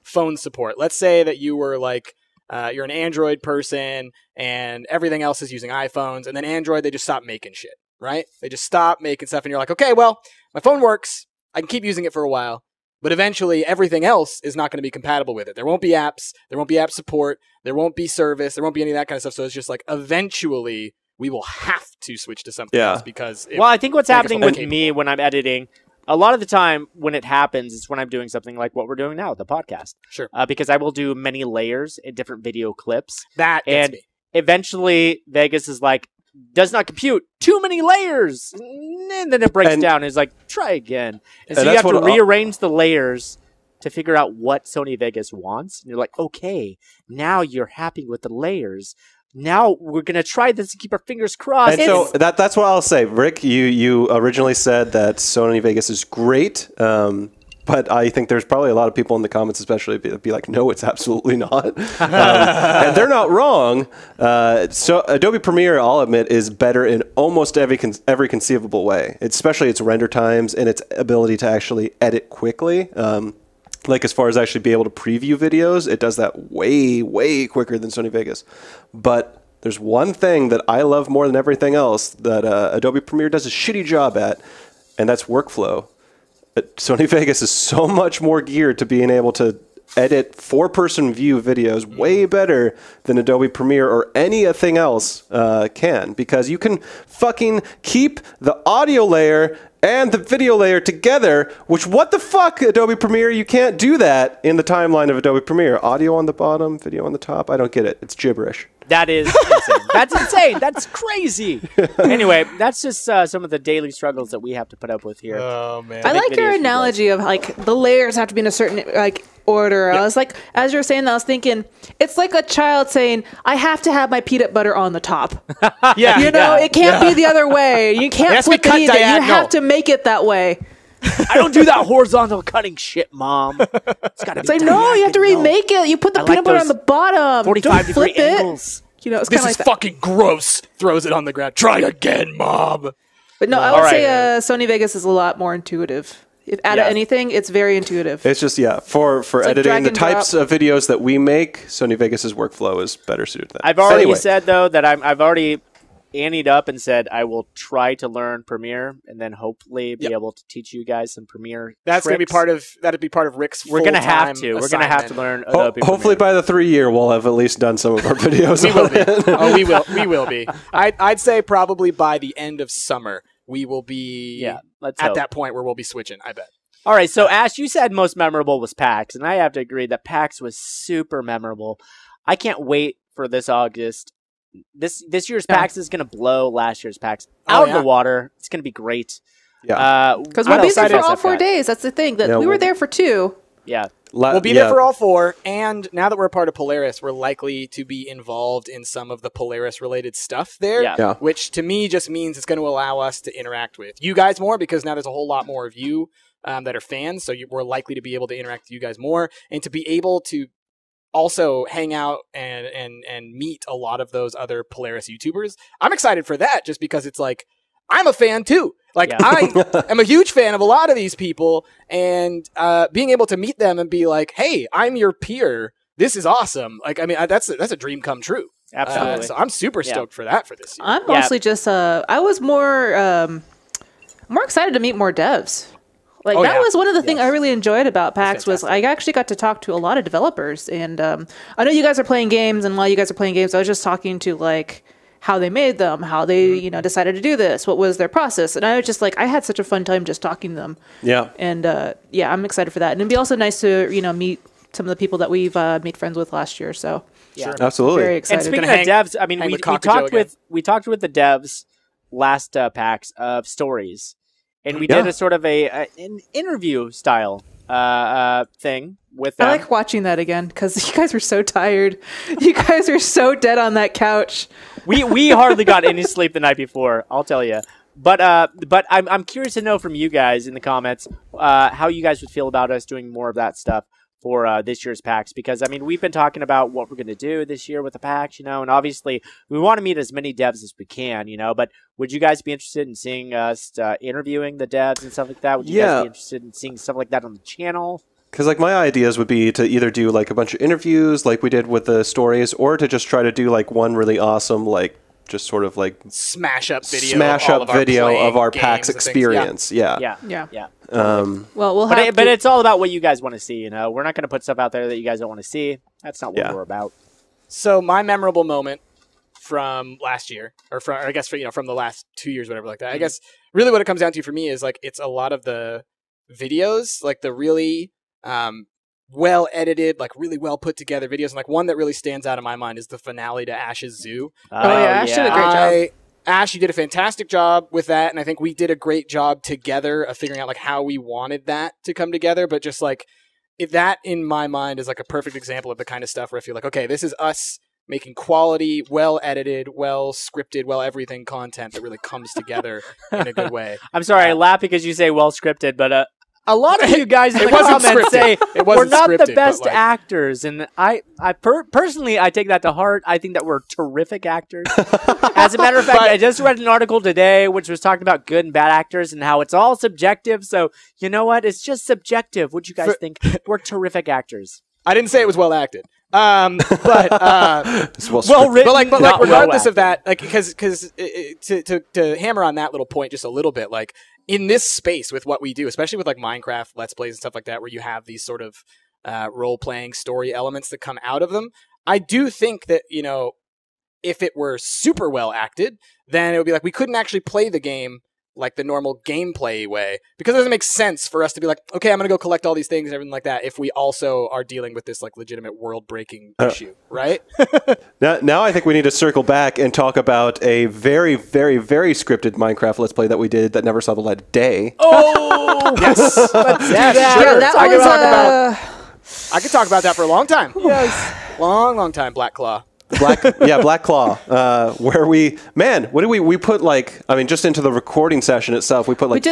Phone support. Let's say that you were like you're an Android person, and everything else is using iPhones, and then Android they just stop making shit, right? They just stop making stuff, and you're like, okay, well, my phone works. I can keep using it for a while. But eventually, everything else is not going to be compatible with it. There won't be apps. There won't be app support. There won't be service. There won't be any of that kind of stuff. So it's just like eventually we will have to switch to something else because. Well, I think what's Vegas happening will with be me when I'm editing, a lot of the time when it happens is when I'm doing something like what we're doing now, the podcast. Sure. Because I will do many layers in different video clips. That gets And me. eventually, Vegas is like, does not compute. Too many layers. And then it breaks And- down. It's like, try again. And so And you have that's to what rearrange the layers to figure out what Sony Vegas wants. And you're like, okay, now you're happy with the layers. Now we're going to try this and keep our fingers crossed. And so that's what I'll say. Rick, you originally said that Sony Vegas is great, but I think there's probably a lot of people in the comments especially be like, no, it's absolutely not. And they're not wrong. So Adobe Premiere, I'll admit, is better in almost every conceivable way, especially its render times and its ability to actually edit quickly. Like as far as actually be able to preview videos, it does that way, way quicker than Sony Vegas. But there's one thing that I love more than everything else that Adobe Premiere does a shitty job at, and that's workflow. Sony Vegas is so much more geared to being able to edit four-person view videos way better than Adobe Premiere or anything else can, because you can fucking keep the audio layer and the video layer together, which what the fuck, Adobe Premiere? You can't do that in the timeline of Adobe Premiere. Audio on the bottom, video on the top. I don't get it. It's gibberish. That is insane. That's insane. That's crazy. Anyway, that's just some of the daily struggles that we have to put up with here. Oh man. I make like videos for your you guys. analogy of like the layers have to be in a certain like order. I was like, as you were saying that, I was thinking it's like a child saying, "I have to have my peanut butter on the top." Yeah. You know, it can't be the other way. You It can't has to be flip it cut either. You diagonal. have to make it that way. I don't do that horizontal cutting shit, Mom. It's got to be It's like, no, you have to remake it. You put the I like peanut butter those on the bottom. 45 Don't flip degree it. angles. You know, it's This kind of is like that. fucking gross. Throws it on the ground. Try again, Mom. But no, I All would right. say Sony Vegas is a lot more intuitive. If out of Yeah. anything, it's very intuitive. It's just, for like editing drag the and types of videos that we make, Sony Vegas's workflow is better suited to that. I've already Anyway. said, though, that I've already anteed up and said I will try to learn Premiere and then hopefully be able to teach you guys some Premiere That's going to be tricks. that'd be part of Rick's We're going to have full-time to. We're going to have to assignment. learn Adobe Hopefully Premiere. by the 3 year, we'll have at least done some of our videos. We will on be. it. Oh, we will be. I'd say probably by the end of summer we will be Yeah, let's at hope. that point where we'll be switching, I bet. All right, so Ash, you said most memorable was PAX, and I have to agree that PAX was super memorable. I can't wait for this August. This year's PAX is going to blow last year's PAX out of the water. It's going to be great. Yeah. Because we'll be there for all 4 days. That's the thing. That we were there for 2. Yeah. We'll be there for all 4, and now that we're a part of Polaris, we're likely to be involved in some of the Polaris-related stuff there, which to me just means it's going to allow us to interact with you guys more, because now there's a whole lot more of you that are fans, so we're likely to be able to interact with you guys more, and to be able to also hang out and meet a lot of those other Polaris YouTubers. I'm excited for that, just because it's like, I'm a fan too. Like, I am a huge fan of a lot of these people, and being able to meet them and be like, hey, I'm your peer. This is awesome. Like, I mean, that's a dream come true. Absolutely. So I'm super stoked for that for this year. I'm mostly just, I was more excited to meet more devs. Like, that was one of the things I really enjoyed about PAX was I actually got to talk to a lot of developers. And I know you guys are playing games, and while you guys are playing games, I was just talking to, like, how they made them, how they, decided to do this, what was their process. And I was just like, I had such a fun time just talking to them. Yeah. And I'm excited for that. And it'd be also nice to, meet some of the people that we've made friends with last year. So yeah, absolutely. Very excited. And speaking of devs, I mean, we talked with the devs last PAX of stories, and we did a sort of an interview style thing with them. I like watching that again because you guys were so tired. You guys were so dead on that couch. We hardly got any sleep the night before, I'll tell you. But I'm curious to know from you guys in the comments how you guys would feel about us doing more of that stuff for this year's PAX, because I mean, we've been talking about what we're going to do this year with the PAX, and obviously we want to meet as many devs as we can, but would you guys be interested in seeing us interviewing the devs and stuff like that? Would you guys be interested in seeing stuff like that on the channel? Because like my ideas would be to either do like a bunch of interviews like we did with the stories, or to just try to do like one really awesome like just sort of like smash up video of our PAX experience. Yeah. Well, we'll have but it's all about what you guys want to see. We're not going to put stuff out there that you guys don't want to see. That's not what we're about. So my memorable moment from last year, or I guess from the last 2 years, whatever like that. I guess really what it comes down to for me is like it's a lot of the videos, like the really well edited, like really well put together videos, and like one that really stands out in my mind is the finale to Ash's Zoo. Ash did a great job. Ash, you did a fantastic job with that, and I think we did a great job together of figuring out like how we wanted that to come together. But just like if that in my mind is like a perfect example of the kind of stuff where I feel like, okay, this is us making quality, well edited, well scripted, well everything content that really comes togetger in a good way. I'm sorry, I laugh because you say well scripted, but a lot of you guys in the comments say we're not the best actors, and I personally I take that to heart. I think that we're terrific actors. As a matter of fact, I just read an article today which was talking about good and bad actors and how it's all subjective. So you know what? It's just subjective. What do you guys think? We're terrific actors. I didn't say it was well acted. But well written, but like regardless of that, like because to hammer on that little point just a little bit, like in this space with what we do, especially with like Minecraft Let's Plays and stuff like that, where you have these sort of role playing story elements that come out of them, I do think that if it were super well acted, then it would be like we couldn't actually play the game like the normal gameplay way, because it doesn't make sense for us to be like, okay, I'm going to go collect all these things and everything like that if we also are dealing with this like legitimate world-breaking issue, right? Now I think we need to circle back and talk about a very, very, very scripted Minecraft Let's Play that we did that never saw the light of day. Oh! Yes! Let's do that! Sure. I could talk about that for a long time. Yes. Long time, Black Claw. Black Claw, where we put like, I mean, just into the recording session itself, we put like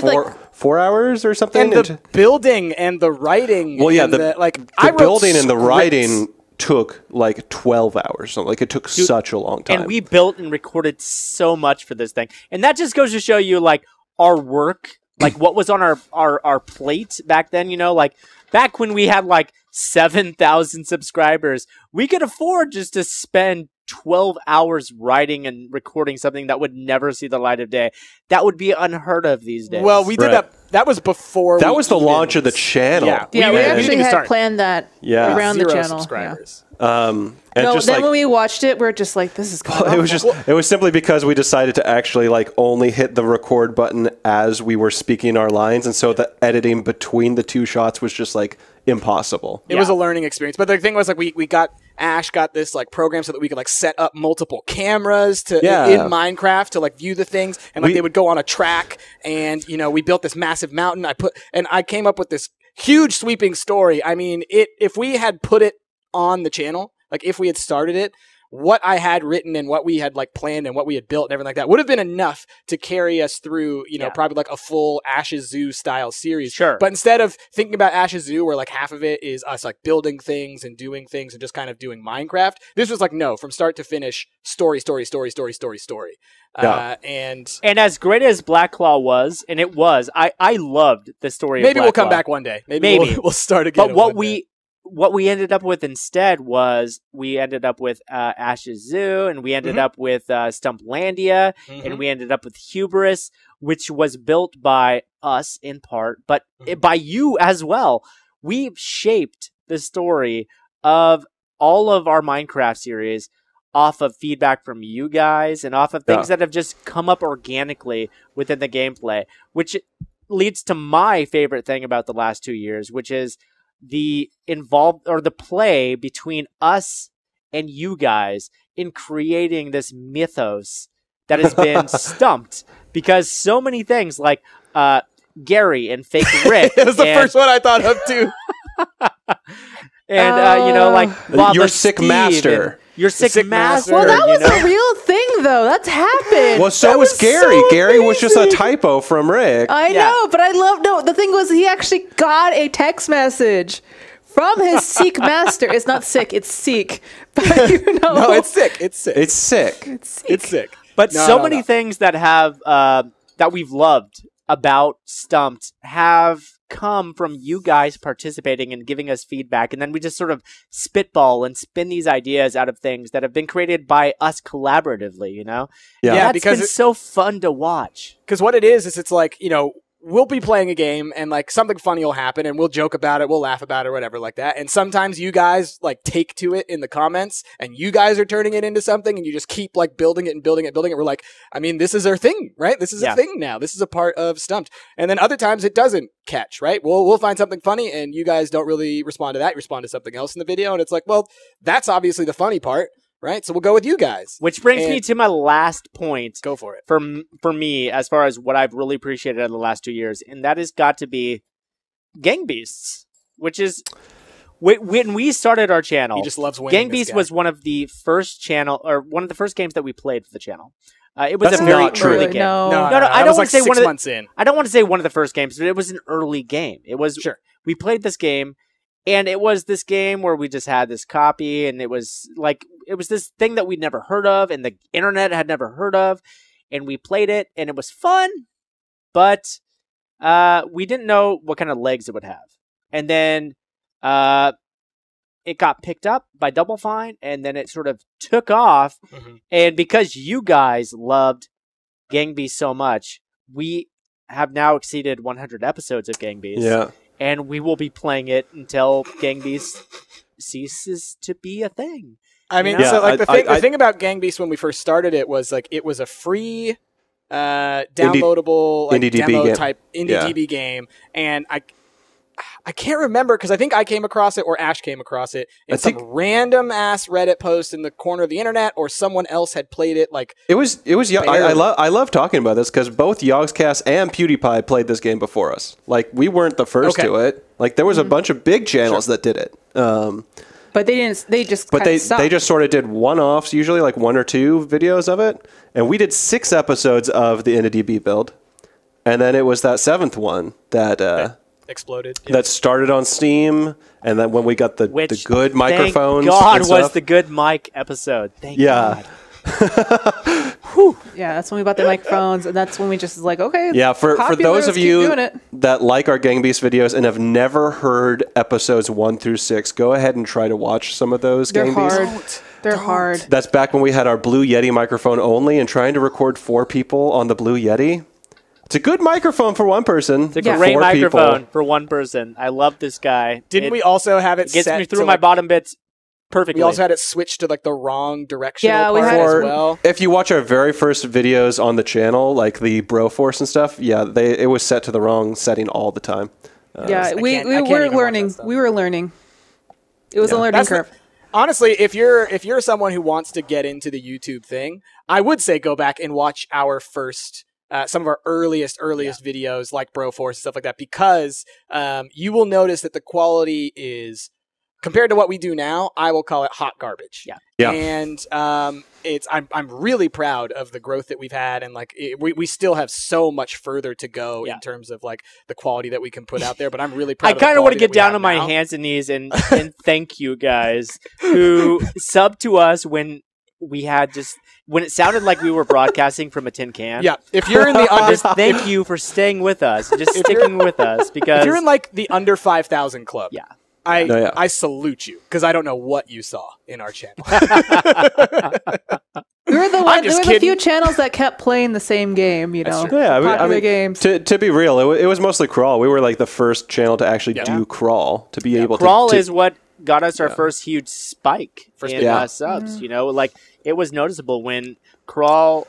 4 hours or something. And the building and the writing. Well, yeah, the building and the writing took like 12 hours. So like it took such a long time. And we built and recorded so much for this thing. And that just goes to show you like our work, like what was on our plate back then, like back when we had like 7,000 subscribers, we could afford just to spend 12 hours writing and recording something that would never see the light of day. That would be unheard of these days. Well, we did Right. that. That was before. That we was the even- launch of the channel. Yeah. Yeah, we didn't actually even had start. planned that Yeah. around the 0 channel. subscribers. And No, just then like when we watched it, we're just like, this is it was just it was simply because we decided to actually like only hit the record button as we were speaking our lines, and so the editing between the two shots was just like impossible. It was a learning experience. But the thing was, like, we got Ash got this like program so that we could like set up multiple cameras to in Minecraft to like view the things, and like they would go on a track, and we built this massive mountain. I came up with this huge sweeping story. I mean, if we had put it on the channel, like if we had started it, what I had written and what we had like planned and what we had built and everything like that would have been enough to carry us through, probably like a full Ash's Zoo style series. Sure. But instead of thinking about Ash's Zoo, where like half of it is us like building things and doing things and just kind of doing Minecraft, this was like, no, from start to finish, story. Yeah. And as great as Black Claw was, and it was, I loved the story. maybe of Black we'll come Claw. back one day. Maybe. We'll start again. But what we ended up with instead was we ended up with Ash's Zoo, and we ended up with Stumplandia, and we ended up with Hubris, which was built by us in part, but by you as well. We've shaped the story of all of our Minecraft series off of feedback from you guys and off of things that have just come up organically within the gameplay, which leads to my favorite thing about the last 2 years, which is the play between us and you guys in creating this mythos that has been stumped, because so many things like Gary and Fake Rick. It was the first one I thought of too. And like Baba Your Sick Steve Master. and Your Sick Master. Well, that was a real thing, though. That's happened. Well, so That was Gary. so Gary was just a amazing. typo from Rick. I Yeah. know, but the thing was, he actually got a text message from his Seek master. It's not sick, it's Seek. But No, it's sick. It's sick. It's sick. It's Seek. It's sick. But No, so no, many no. things that have that we've loved about Stumped have come from you guys participating and giving us feedback, and then we just sort of spitball and spin these ideas out of things that have been created by us collaboratively. Yeah. That's because been so fun to watch. Because what it is it's like, we'll be playing a game and like something funny will happen and we'll joke about it, we'll laugh about it or whatever like that. And sometimes you guys like take to it in the comments and you guys are turning it into something and you just keep like building it and building it. We're like, I mean, this is our thing, right? This is a thing now. This is a part of Stumped. And then other times it doesn't catch, right? We'll find something funny and you guys don't really respond to that. You respond to something else in the video. And it's like, well, that's obviously the funny part. Right, so we'll go with you guys. Which brings me to my last point. Go for it. For me, as far as what I've really appreciated in the last 2 years, and that has got to be Gang Beasts, which is when we started our channel. He just loves winning. Gang Beasts was one of the first games that we played for the channel. It was That's a very not true. early game. No. I don't want to say 6 months in. I don't want to say one of the first games, but it was an early game. It was Sure. We played this game. And it was this game where we just had this copy, and it was this thing that we'd never heard of, and the internet had never heard of, and we played it, and it was fun, but we didn't know what kind of legs it would have. And then it got picked up by Double Fine, and then it sort of took off, and because you guys loved Gang Beasts so much, we have now exceeded 100 episodes of Gang Beasts. Yeah. And we will be playing it until Gang Beasts ceases to be a thing. I mean, Yeah, so like the I- thing about Gang Beasts when we first started it was like it was a free, downloadable, like, Indie DB demo game. type indie Yeah. DB game, and I can't remember because I think I came across it or Ash came across it in some random ass Reddit post in the corner of the internet, or someone else had played it. Like It was. I love talking about this because both Yogscast and PewDiePie played this game before us. Like we weren't the first Okay. to it. Like there was a bunch of big channels that did it. But they didn't. They just. But kinda they stopped. just sort of did one-offs, usually like 1 or 2 videos of it. And we did 6 episodes of the InnoDB build, and then it was that 7th one that exploded. that started on Steam. And then when we got the good microphones, thank God, and was stuff, the good mic episode. Thank yeah. God. Yeah, that's when we bought the microphones, and that's when we just like, okay. Yeah, for popular, those let's of keep you doing it. that like our Gang Beast videos and have never heard episodes 1 through 6, go ahead and try to watch some of those They're Gang hard. Beasts. They're hard. That's back when we had our Blue Yeti microphone only and trying to record 4 people on the Blue Yeti. It's a good microphone for one person. It's a Yeah. great 4 microphone people. for one person. I love this guy. Didn't we also have it gets set me to, through my like, bottom bits perfectly. We also had it switched to like the wrong directional Yeah, we part had- as Or well. if you watch our very first videos on the channel, like the Broforce and stuff, yeah, it was set to the wrong setting all the time. Yeah, I we can't were even watch learning. that stuff. We were learning. It was a Yeah. learning That's the- curve. Honestly, if you're someone who wants to get into the YouTube thing, I would say go back and watch our first. Some of our earliest videos, like Broforce and stuff like that, because you will notice that the quality is, compared to what we do now, I will call it hot garbage. Yeah. Yeah. And I'm really proud of the growth that we've had, and like we still have so much further to go Yeah. in terms of like the quality that we can put out there. But I'm really proud. I kind of want to get down on on my hands and knees and thank you guys who subbed to us when we had when it sounded like we were broadcasting from a tin can. Yeah, if you're in the under, Just thank you for staying with us, just If you're- sticking with us, because if you're in like the under 5,000 club, Yeah. yeah. I salute you, because I don't know what you saw in our channel. We were the I'm just few kidding. channels that kept playing the same game. You know, That's true. Yeah, popular games. To be real, it was mostly Crawl. We were like the first channel to actually do Crawl, to be able Crawl to... is what got us our first huge spike First in big one. subs. You know, like it was noticeable when Crawl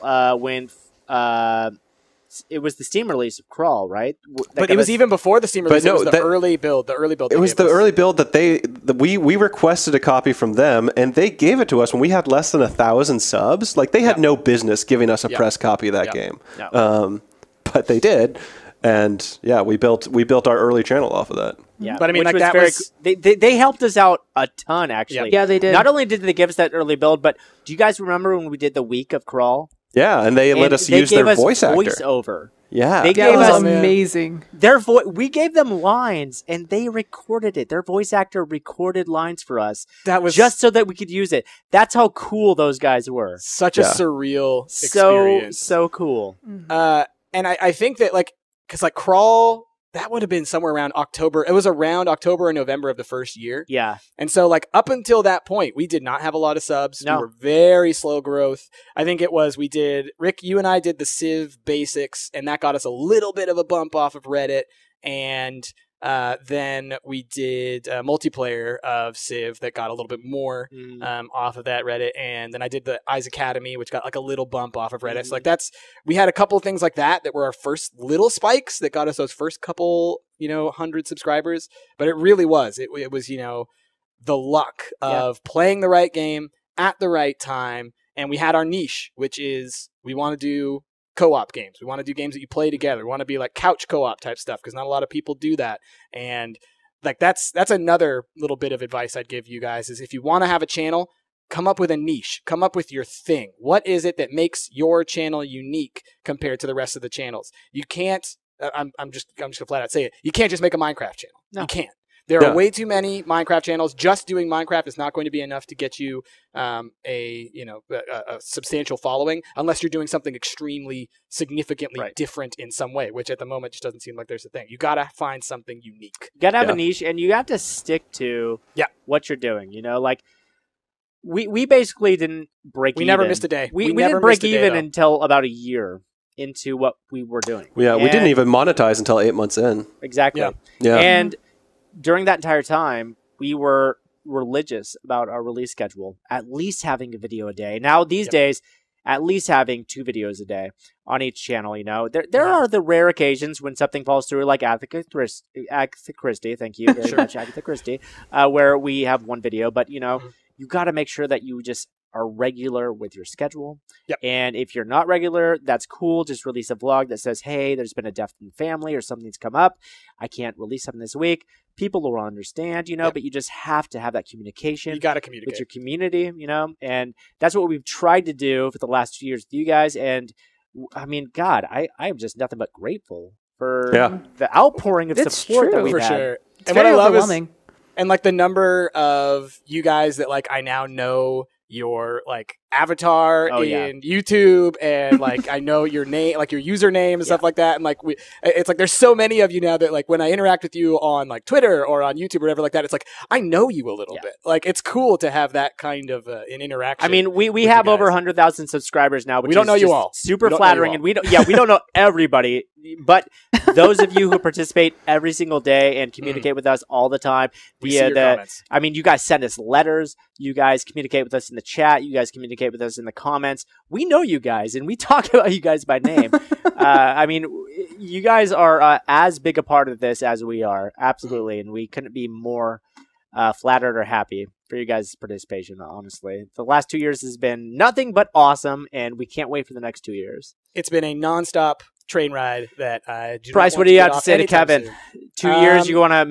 it was the Steam release of Crawl, right? But it was even before the Steam release. no, it was the that- early build. The early build. It they was gave the us. early build that we requested a copy from them, and they gave it to us when we had less than 1,000 subs. Like, they had no business giving us a press copy of that game. No. But they did, and yeah, we built our early channel off of that. Yeah, But I mean, which like, that very, was- they helped us out a ton actually. Yeah, they did. Not only did they give us that early build, but do you guys remember when we did the week of Crawl? Yeah, and they let And us they use gave their us voice actor. voiceover. Yeah, They That gave was us man. amazing. their we gave them lines and they recorded it. Their voice actor recorded lines for us That was just so that we could use it. That's how cool those guys were. such a Yeah. surreal So experience. cool. And I think that like, because like Crawl, that would have been somewhere around October. It was around October or November of the first year. Yeah. And so, like, up until that point, we did not have a lot of subs. No. We were very slow growth. I think it was, Rick, you and I did the Civ basics, and that got us a little bit of a bump off of Reddit. And then we did multiplayer of Civ that got a little bit more off of that Reddit. And then I did the Eyes Academy, which got like a little bump off of Reddit. So, like, we had a couple of things like that were our first little spikes that got us those first couple, 100 subscribers. But it really was. It was, the luck of playing the right game at the right time. And we had our niche, which is we want to do co-op games. We want to do games that you play together. We want to be like couch co-op type stuff, because not a lot of people do that. And like that's another little bit of advice I'd give you guys is if you want to have a channel, come up with a niche, come up with your thing. What is it that makes your channel unique compared to the rest of the channels? You can't, I'm just gonna flat out say it. You can't just make a Minecraft channel. No. You can't. There are way too many Minecraft channels. Just doing Minecraft is not going to be enough to get you a substantial following unless you're doing something extremely significantly different in some way, which at the moment just doesn't seem like there's a thing. You got to find something unique. You gotta have a niche, and you have to stick to what you're doing. Like we basically didn't break. We even. never missed a day. We never didn't break missed a day, even though. until about a year into what we were doing. Yeah, we And- didn't even monetize until 8 months in. exactly. Yeah. And during that entire time, we were religious about our release schedule, at least having a video a day. Now these days, at least having 2 videos a day on each channel. There are the rare occasions when something falls through, like Agatha Christie. Thank you very much, Agatha Christie, where we have 1 video. But you got to make sure that you just are regular with your schedule. Yep. And if you're not regular, that's cool. Just release a vlog that says, hey, there's been a death in the family or something's come up. I can't release something this week. People will understand, but you just have to have that communication. You got to communicate With your community, and that's what we've tried to do for the last 2 years with you guys. And I mean, God, I am just nothing but grateful for the outpouring of It's support true. that we've for had. sure. It's And what very I love is, overwhelming. and like the number of you guys that like I now know your like avatar Oh, yeah. in YouTube, and like I know your name, like your username and stuff like that. And like it's like there's so many of you now that like when I interact with you on like Twitter or on YouTube or whatever like that, it's like I know you a little bit. Like it's cool to have that kind of an interaction. I mean, we with have you over guys. 100,000 subscribers now, which We don't is know you just all. super We don't know flattering, you and we don't know everybody, but those of you who participate every single day and communicate with us all the time We see via your the. comments. I mean, you guys send us letters. You guys communicate with us in the chat. You guys communicate with us in the comments. We know you guys, and we talk about you guys by name. I mean, you guys are as big a part of this as we are, absolutely, and we couldn't be more flattered or happy for you guys' participation, honestly. The last 2 years has been nothing but awesome, and we can't wait for the next 2 years. It's been a nonstop train ride that I do not Bryce, want what do you get have to off say to anytime Kevin? soon. 2 years, you want to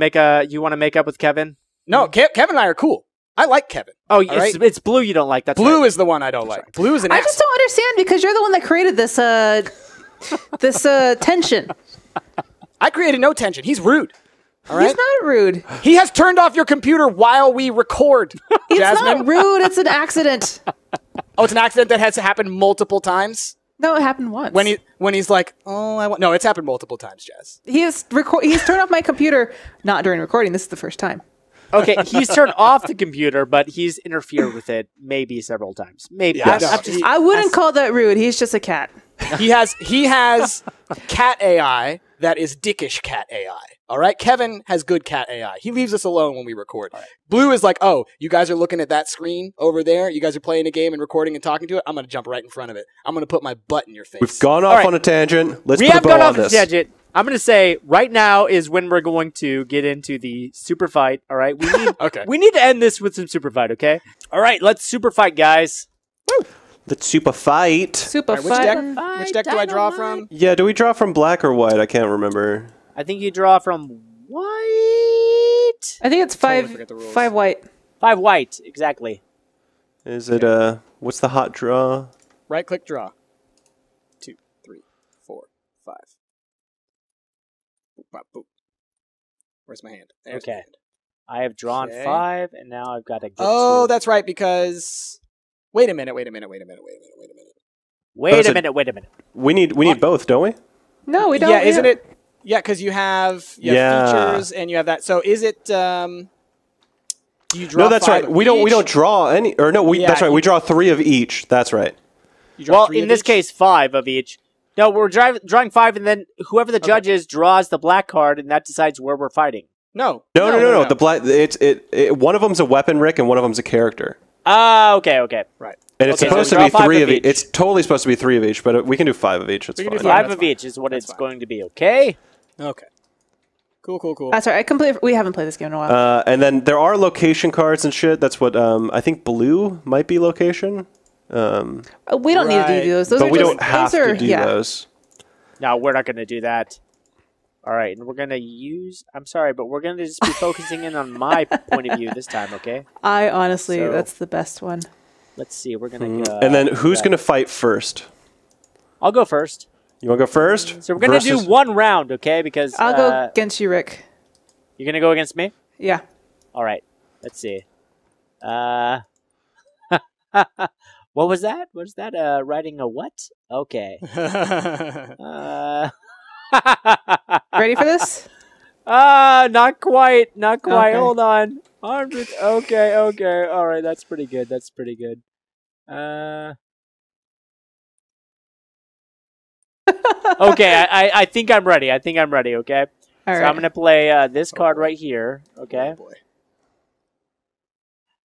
make up with Kevin? No, Kevin and I are cool. I like Kevin. Oh, right. it's Blue you don't like. That's Blue right. is the one I don't like. Blue is an I ass. just don't understand because you're the one that created this this tension. I created no tension. He's rude. All right. He's not rude. He has turned off your computer while we record. It's Jasmine. not rude. It's an accident. Oh, it's an accident that has happened multiple times. No, it happened once. When he's like, oh, I want. No, it's happened multiple times, Jazz. He's turned off my computer, not during recording. This is the first time. Okay, he's turned off the computer, but he's interfered with it maybe several times. Maybe. Yeah, I wouldn't call that rude. He's just a cat. He has cat AI that is dickish cat AI. All right, Kevin has good cat AI. He leaves us alone when we record. Right. Blue is like, oh, you guys are looking at that screen over there. You guys are playing a game and recording and talking to it. I'm going to jump right in front of it. I'm going to put my butt in your face. We've gone off on a tangent. Let's we put have a gone bow off on a this. tangent. I'm going to say right now is when we're going to get into the super fight. All right, we need Okay. We need to end this with some super fight. Okay. All right, let's super fight, guys. Let's super fight. Super All right, fun. which deck do I draw from? Yeah, do we draw from black or white? I can't remember. I think you draw from white. I think it's Totally forget the rules. 5 white. 5 white, exactly. Is it what's the hot draw? Right click draw. 2, 3, 4, 5. Boop, bop, boop. Where's my hand? There's my Okay. hand. I have drawn Okay. 5, and now I've got to get Oh, to... that's right, because wait a minute. Wait a it- minute. We need both, don't we? No, we don't. Yeah, isn't it? Yeah, because you have Yeah. features and you have that. So is it? Do you draw? No, that's 5 right. of We don't each? draw any or no, Yeah, that's right. you- We draw 3 of each. That's right. You draw Well, 3 in of this each? case, 5 of each. No, we're drawing 5, and then whoever the judge is draws the black card, and that decides where we're fighting. No. No. The black it one of them's a weapon, Rick, and one of them's a character. Ah, okay. Right. And it's Okay, so supposed we to be draw 5 3 of of each. each. It's totally supposed to be 3 of each, but we can do 5 of each. It's We can fine. do 5. 5 that's of fine. each is what That's it's fine. going to be, okay? Okay. Cool. That's all right. We haven't played this game in a while. And then there are location cards and shit. That's what I think blue might be location. We don't need to Right. do those. Those But are we just, don't have those are, to do yeah. those. No, we're not going to do that. All right, and we're going to use... I'm sorry, but we're going to just be focusing in on my point of view this time, okay? I honestly, So- that's the best one. Let's see. We're going to... And then who's going to fight first? I'll go first. You want to go first? So we're going to do one round, okay? Because I'll go against you, Rick. you're going to go against me? Yeah. All right. Let's see. What was that? Was that writing a what? Okay. Ready for this? Not quite. Not quite. Okay. Hold on. Okay. All right. That's pretty good. Okay. I think I'm ready. Okay. All So right. I'm gonna play this card right here. Okay. Oh, boy.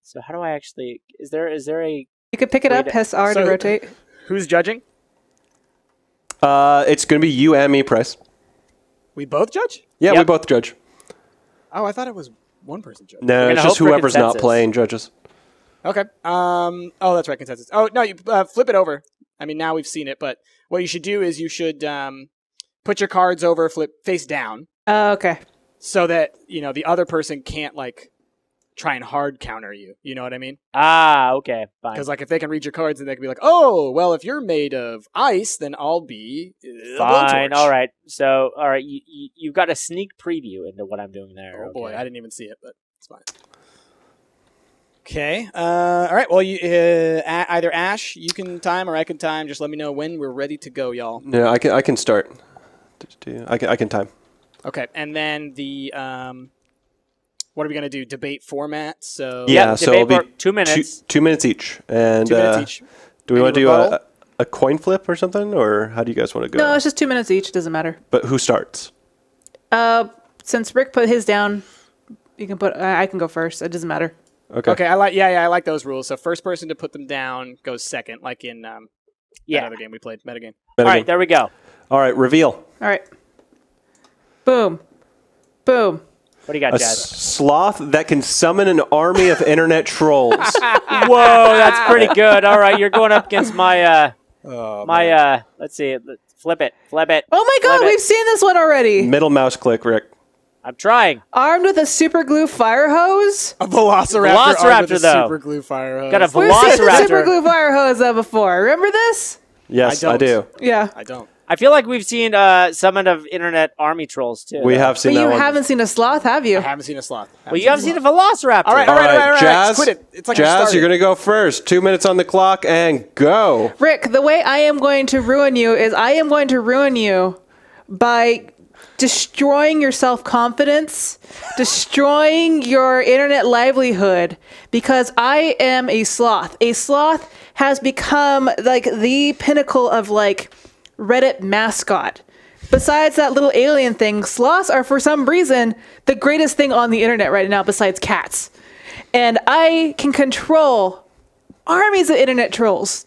So how do I actually? Is there a? You could pick it up, Wait, press R to so- rotate. Who's judging? It's going to be you and me, Price. We both judge? Yeah, Yep. we both judge. Oh, I thought it was one person judge. No, gonna it's just hope for whoever's not consensus. playing judges. Okay. Oh, that's right. Consensus. Oh no, you flip it over. I mean, now we've seen it, but what you should do is you should put your cards over, flip face down, Oh, okay. so that the other person can't like try and hard counter you. You know what I mean? Okay. Fine. Because like if they can read your cards, and they can be like, oh, well, if you're made of ice, then I'll be a Fine. blowtorch. All right. So all right. You've got a sneak preview into what I'm doing there. Oh boy, okay? I didn't even see it, but it's fine. Okay. All right. Well, either Ash, you can time, or I can time. Just let me know when we're ready to go, y'all. No, I can start. I can time. Okay. And then the what are we gonna do? Debate format. So Yeah, so debate it'll be for 2 minutes. 2 minutes each. And 2 minutes each. do we Any want to do rebuttal? a coin flip or something, or how do you guys want to go? No, it's just 2 minutes each. Doesn't matter. But who starts? Since Rick put his down, you can put. I can go first. It doesn't matter. Okay. Okay. I like those rules. So first person to put them down goes second, like in that other game we played, metagame. All right, there we go. All right, reveal. All right. Boom. Boom. What do you got, A Jazz? sloth that can summon an army of internet trolls. Whoa, that's pretty good. All right, you're going up against my let's see, flip it. Oh my Flip God, it. we've seen this one already. Middle mouse click, Rick. I'm trying. Armed with a super glue fire hose. A Velociraptor, Velociraptor, armed with a though. super glue fire hose. Got a We've seen the Velociraptor. super glue fire hose before. Remember this? Yes, I I do. don't. Yeah. I don't. I feel like we've seen summon of internet army trolls too. We have But seen you that one. haven't seen a sloth, have you? I haven't seen a sloth. Well, you haven't seen a Velociraptor. All right, All right, Jazz. Quit it. It's like we Jazz, started. you're going to go first. 2 minutes on the clock and go. Rick, the way I am going to ruin you is I am going to ruin you by destroying your self-confidence, destroying your internet livelihood, because I am a sloth. A sloth has become like the pinnacle of like Reddit mascot. Besides that little alien thing, sloths are for some reason the greatest thing on the internet right now besides cats. And I can control armies of internet trolls.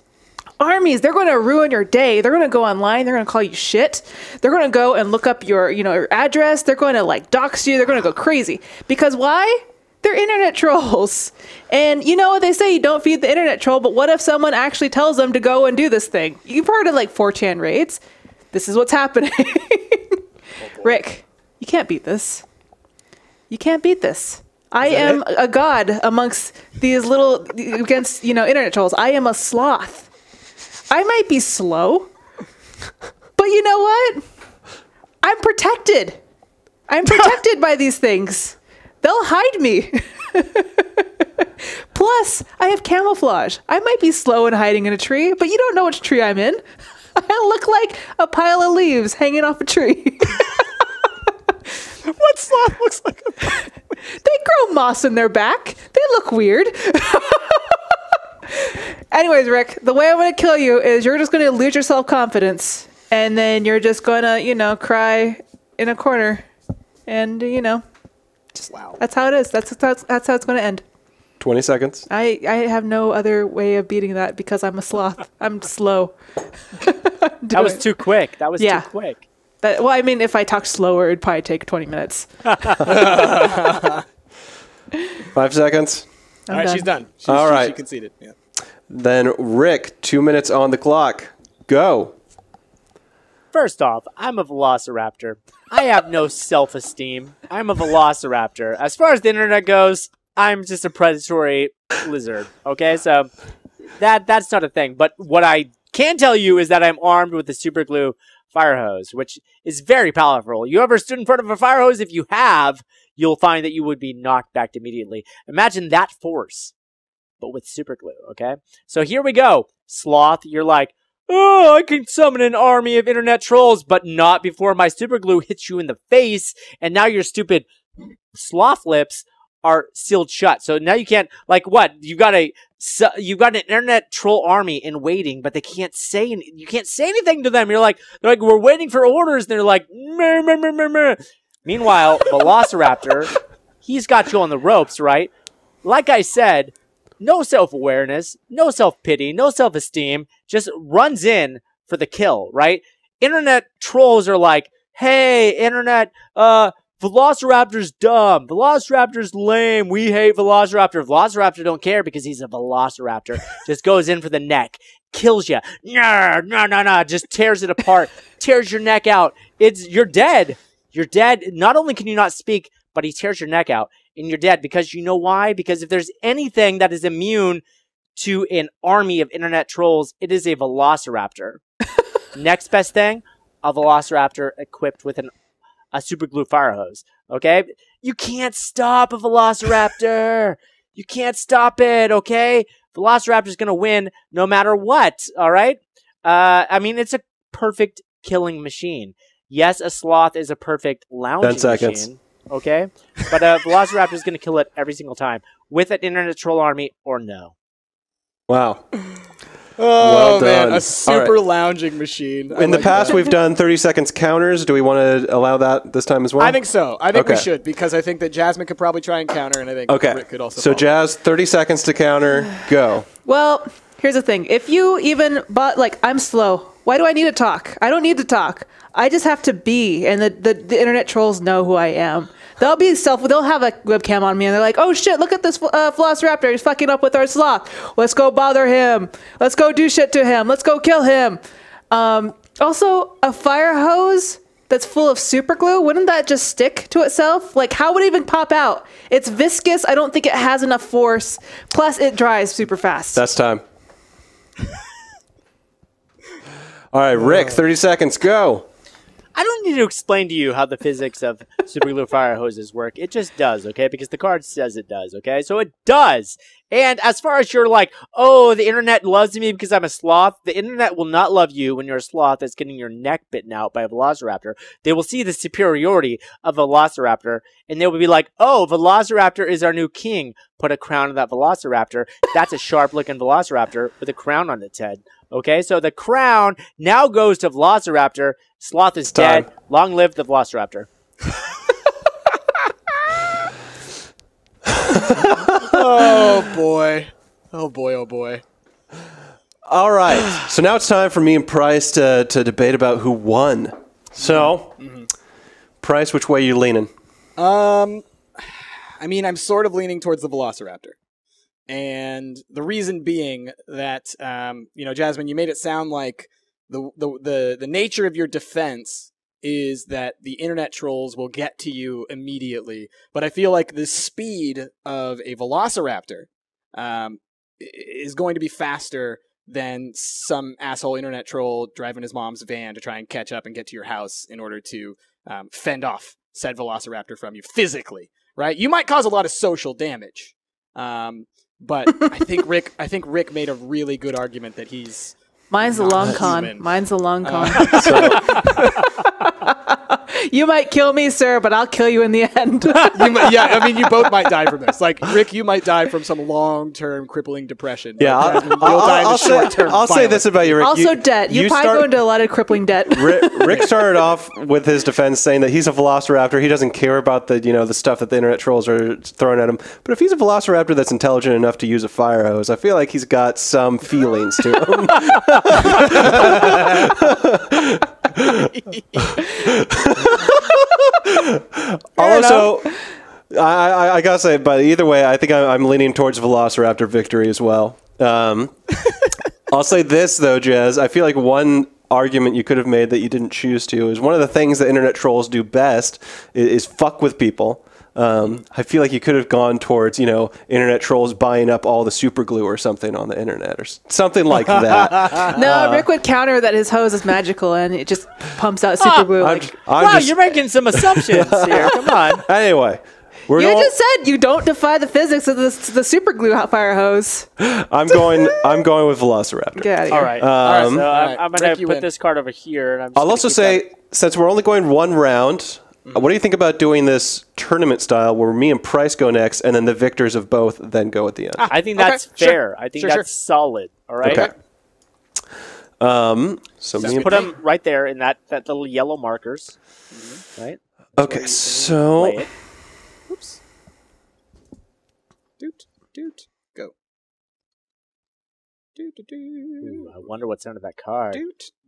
Armies, they're going to ruin your day. They're going to go online. They're going to call you shit. They're going to go and look up your, your address. They're going to like dox you. They're going to go crazy. Because why? They're internet trolls. And you know what they say, you don't feed the internet troll, but what if someone actually tells them to go and do this thing? You've heard of like 4chan raids. This is what's happening. Rick, you can't beat this. You can't beat this. I am a god amongst these little, against, internet trolls. I am a sloth. I might be slow, but you know what? I'm protected. I'm protected by these things. They'll hide me. Plus, I have camouflage. I might be slow and hiding in a tree, but you don't know which tree I'm in. I look like a pile of leaves hanging off a tree. What sloth looks like a... They grow moss in their back. They look weird. Anyways, Rick, the way I'm going to kill you is you're just going to lose your self-confidence. And then you're just going to, cry in a corner. And, Wow. that's how it is. That's how it's going to end. 20 seconds. I have no other way of beating that because I'm a sloth. I'm slow. That was too quick. That was Yeah. too quick. If I talked slower, it'd probably take 20 minutes. 5 seconds. All right, she's done. All right. She conceded. Yeah. Then Rick, 2 minutes on the clock. Go. First off, I'm a Velociraptor. I have no self-esteem. I'm a Velociraptor. As far as the internet goes, I'm just a predatory lizard. Okay, so that's not a thing. But what I can tell you is that I'm armed with a super glue fire hose, which is very powerful. You ever stood in front of a fire hose? If you have, you'll find that you would be knocked back immediately. Imagine that force, but with super glue, okay? So here we go. Sloth, you're like, oh, I can summon an army of internet trolls, but not before my super glue hits you in the face, and now your stupid sloth lips are sealed shut. So now you can't, like what? You've got an internet troll army in waiting, but you can't say anything to them. They're like, we're waiting for orders, and they're like, meh, meh, meh, meh, meh. Meanwhile, Velociraptor, he's got you on the ropes, right? Like I said, no self-awareness, no self-pity, no self-esteem, just runs in for the kill, right? Internet trolls are like, hey, internet, Velociraptor's dumb. Velociraptor's lame. We hate Velociraptor. Velociraptor don't care because he's a Velociraptor. Just goes in for the neck. Kills you. No. Just tears it apart. Tears your neck out. You're dead. You're dead. Not only can you not speak, but he tears your neck out. And you're dead because you know why? Because if there's anything that is immune to an army of internet trolls, it is a Velociraptor. Next best thing, a Velociraptor equipped with a super glue fire hose. Okay? You can't stop a Velociraptor. You can't stop it, okay? Velociraptor's going to win no matter what, all right? I mean, it's a perfect killing machine. Yes, a sloth is a perfect lounging 10 seconds. machine, okay? But a Velociraptor is going to kill it every single time with an internet troll army or no. Wow. Oh, Well man, done. a super All lounging machine. In the past, we've done 30 seconds counters. Do we want to allow that this time as well? I think so. I think we Okay. should, because I think that Jasmine could probably try and counter, and I think Okay. Rick could also So follow. Jazz, 30 seconds to counter. Go. Well, here's the thing. If you even but like I'm slow. Why do I need to talk? I don't need to talk. I just have to be, and the internet trolls know who I am. They'll have a webcam on me, and they're like, "Oh shit! Look at this Velociraptor. He's fucking up with our sloth. Let's go bother him. Let's go do shit to him. Let's go kill him." Also, a fire hose that's full of super glue, wouldn't that just stick to itself? Like, how would it even pop out? It's viscous. I don't think it has enough force. Plus, it dries super fast. That's time. All right, Rick, 30 seconds. Go. I don't need to explain to you how the physics of super glue fire hoses work. It just does, okay? Because the card says it does, okay? So it does. And as far as you're like, oh, the internet loves me because I'm a sloth, the internet will not love you when you're a sloth that's getting your neck bitten out by a Velociraptor. They will see the superiority of a Velociraptor, and they will be like, oh, Velociraptor is our new king. Put a crown on that Velociraptor. That's a sharp-looking Velociraptor with a crown on its head. Okay, so the crown now goes to Velociraptor. Sloth is time. dead. Long live the Velociraptor. Oh boy. Oh boy, oh boy. All right. So now it's time for me and Price to debate about who won. So, Price, which way are you leaning? I mean, I'm sort of leaning towards the Velociraptor. And the reason being that, Jasmine, you made it sound like the nature of your defense is that the internet trolls will get to you immediately. But I feel like the speed of a Velociraptor is going to be faster than some asshole internet troll driving his mom's van to try and catch up and get to your house in order to fend off said Velociraptor from you physically, right? You might cause a lot of social damage. But I think Rick made a really good argument that he's Mine's a not long a con. human. Mine's a long con. You might kill me, sir, but I'll kill you in the end. You both might die from this. Like, Rick, you might die from some long-term crippling depression. Yeah, Like, Jasmine, you'll die in the short-term I'll say violence. this about you, Rick. Also, debt. You probably go into a lot of crippling debt. Rick started off with his defense saying that he's a Velociraptor. He doesn't care about the stuff that the internet trolls are throwing at him. But if he's a Velociraptor that's intelligent enough to use a fire hose, I feel like he's got some feelings to him. Also, I gotta say, but either way, I think I'm leaning towards Velociraptor victory as well. I'll say this though, Jez. I feel like one argument you could have made that you didn't choose to is one of the things that internet trolls do best is fuck with people. I feel like you could have gone towards, internet trolls buying up all the super glue or something on the internet or something like that. No, Rick would counter that his hose is magical and it just pumps out super glue. Wow, you're making some assumptions here. Come on. Anyway. You just said you don't defy the physics of the super glue fire hose. I'm going with Velociraptor. Get out of here. All right. So I'm going to put this card over here. And I'll also say, since we're only going one round, what do you think about doing this tournament style where me and Price go next and then the victors of both then go at the end? I think that's fair. Sure. I think that's solid. All right. Okay. So Just put them right there in that little yellow markers. Right? Okay, so... Play it. Oops. Doot. Go. Doot. Ooh, I wonder what's under that card.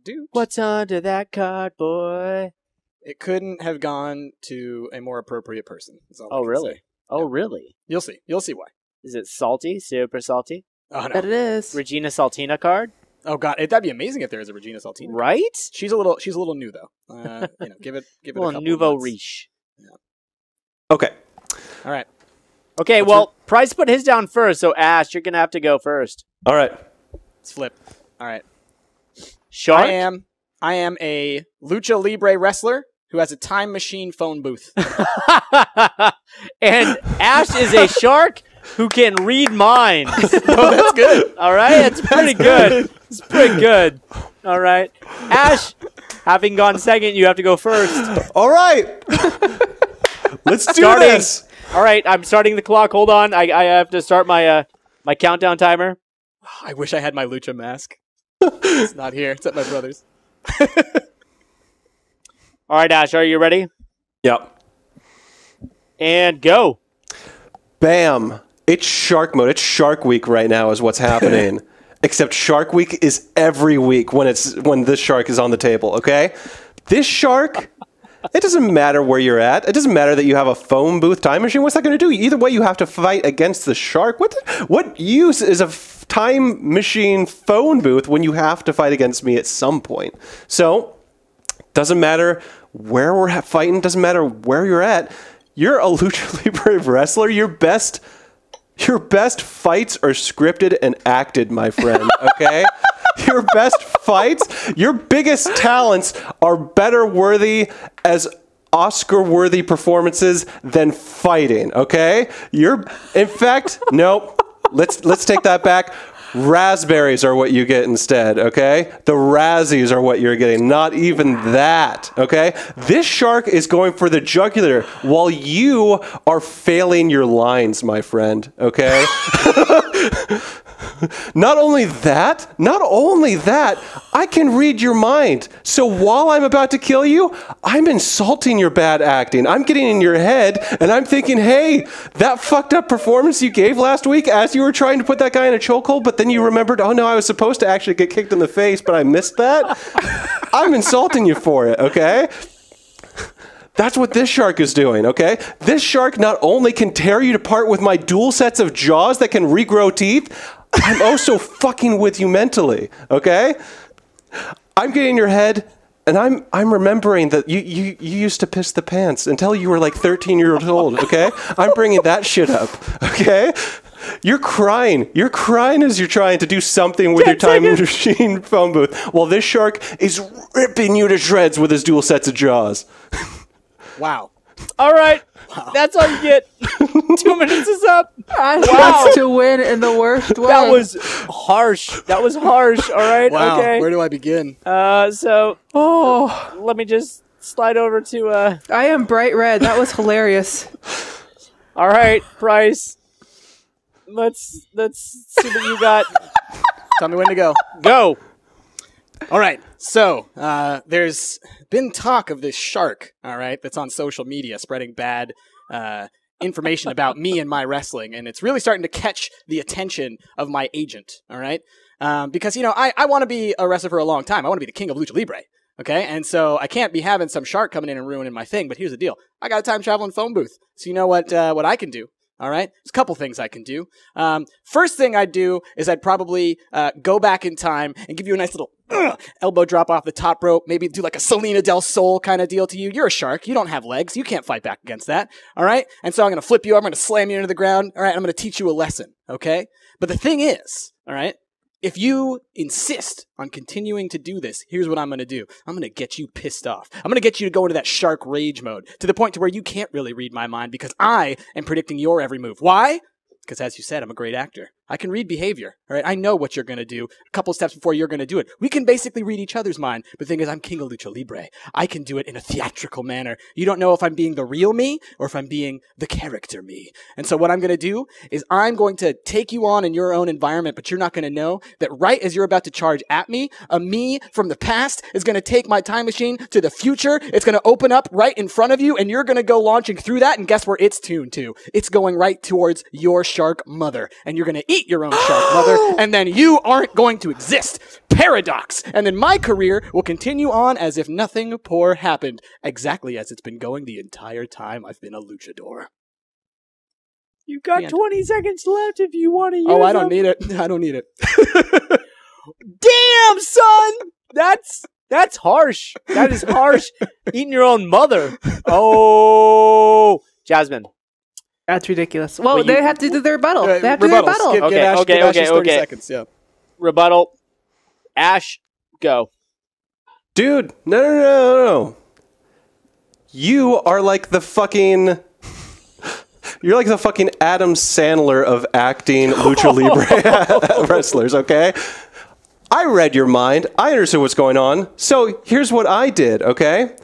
Doot. What's under that card, boy? It couldn't have gone to a more appropriate person. Is all I Oh, can really? say. Oh, really? You'll see. You'll see why. Is it salty? Super salty? Oh, But no. it is. Regina Saltina card? Oh, God. That'd be amazing if there was a Regina Saltina. Right? She's a little new, though. Give it a Well, couple nouveau months. riche. Okay. All right. Okay, Price put his down first, so Ash, you're going to have to go first. All right. Let's flip. All right. Shark? I am a Lucha Libre wrestler who has a time machine phone booth. And Ash is a shark who can read minds. Oh, that's good. All right, it's pretty good. It's pretty good. All right, Ash, having gone second, you have to go first. All right. Let's do Starting. this. All right, I'm starting the clock. Hold on, I have to start my my countdown timer. I wish I had my Lucha mask. It's not here. It's at my brother's. All right, Ash, are you ready? Yep. And go. Bam. It's Shark Mode. It's Shark Week right now is what's happening. Except Shark Week is every week when this shark is on the table, okay? This shark, it doesn't matter where you're at. It doesn't matter that you have a phone booth time machine. What's that going to do? Either way, you have to fight against the shark. What use is a time machine phone booth when you have to fight against me at some point? So, doesn't matter where we're fighting. Doesn't matter where you're at. You're a Lucha Libre wrestler. Your best fights are scripted and acted, my friend, okay? Your best fights, your biggest talents are better worthy as Oscar-worthy performances than fighting, okay? In fact, nope. Let's take that back. Raspberries are what you get instead, okay? The Razzies are what you're getting, not even that, okay? This shark is going for the jugular while you are failing your lines, my friend, okay? Not only that, I can read your mind. So while I'm about to kill you, I'm insulting your bad acting. I'm getting in your head, and I'm thinking, hey, that fucked up performance you gave last week as you were trying to put that guy in a chokehold, but then you remembered, oh no, I was supposed to actually get kicked in the face, but I missed that. I'm insulting you for it, okay? That's what this shark is doing, okay? This shark not only can tear you apart with my dual sets of jaws that can regrow teeth, I'm also fucking with you mentally, okay? I'm getting in your head, and I'm remembering that you used to piss the pants until you were like 13 years old, okay? I'm bringing that shit up, okay? You're crying. You're crying as you're trying to do something with your time machine phone booth, while this shark is ripping you to shreds with his dual sets of jaws. Wow. All right, that's all you get. 2 minutes is up. Ash wants to win in the worst way. That was harsh. All right. Wow. Okay. Where do I begin? So let me just slide over to. I am bright red. That was hilarious. All right, Bryce. Let's see what you got. Tell me when to go. Go. All right. So there's been talk of this shark, all right, that's on social media spreading bad information about me and my wrestling. And it's really starting to catch the attention of my agent, all right? Because, I want to be a wrestler for a long time. I want to be the king of Lucha Libre, okay? And so I can't be having some shark coming in and ruining my thing. But here's the deal. I got a time-traveling phone booth. So you know what I can do? All right. There's a couple things I can do. First thing I'd do is I'd probably go back in time and give you a nice little elbow drop off the top rope. Maybe do like a Selena Del Sol kind of deal to you. You're a shark. You don't have legs. You can't fight back against that. All right. And so I'm going to flip you. I'm going to slam you into the ground. All right. I'm going to teach you a lesson. Okay. But the thing is, all right, if you insist on continuing to do this, here's what I'm going to do. I'm going to get you pissed off. I'm going to get you to go into that shark rage mode to the point to where you can't really read my mind because I am predicting your every move. Why? Because as you said, I'm a great actor. I can read behavior, all right? I know what you're going to do a couple steps before you're going to do it. We can basically read each other's mind. But the thing is, I'm King of Lucha Libre. I can do it in a theatrical manner. You don't know if I'm being the real me or if I'm being the character me. And so what I'm going to do is I'm going to take you on in your own environment, but you're not going to know that right as you're about to charge at me, a me from the past is going to take my time machine to the future. It's going to open up right in front of you, and you're going to go launching through that, and guess where it's tuned to? It's going right towards your shark mother, and you're going to eat your own shark mother, and then you aren't going to exist. Paradox. And then my career will continue on as if nothing poor happened, exactly as it's been going the entire time I've been a luchador. You got 20 seconds left if you want to use Oh, I don't need it. I don't need it. Damn, son! That's harsh. That is harsh. Eating your own mother. Oh, Jasmine. That's ridiculous. Well, they have to do their rebuttal. They have to do Rebuttal. their rebuttal. Give Okay, Ash, okay, give Ash his okay, 30 okay. seconds, yeah. Rebuttal. Ash, go. Dude, no. You are like the fucking... You're like the fucking Adam Sandler of acting lucha libre wrestlers, okay? I read your mind. I understood what's going on. So here's what I did, okay?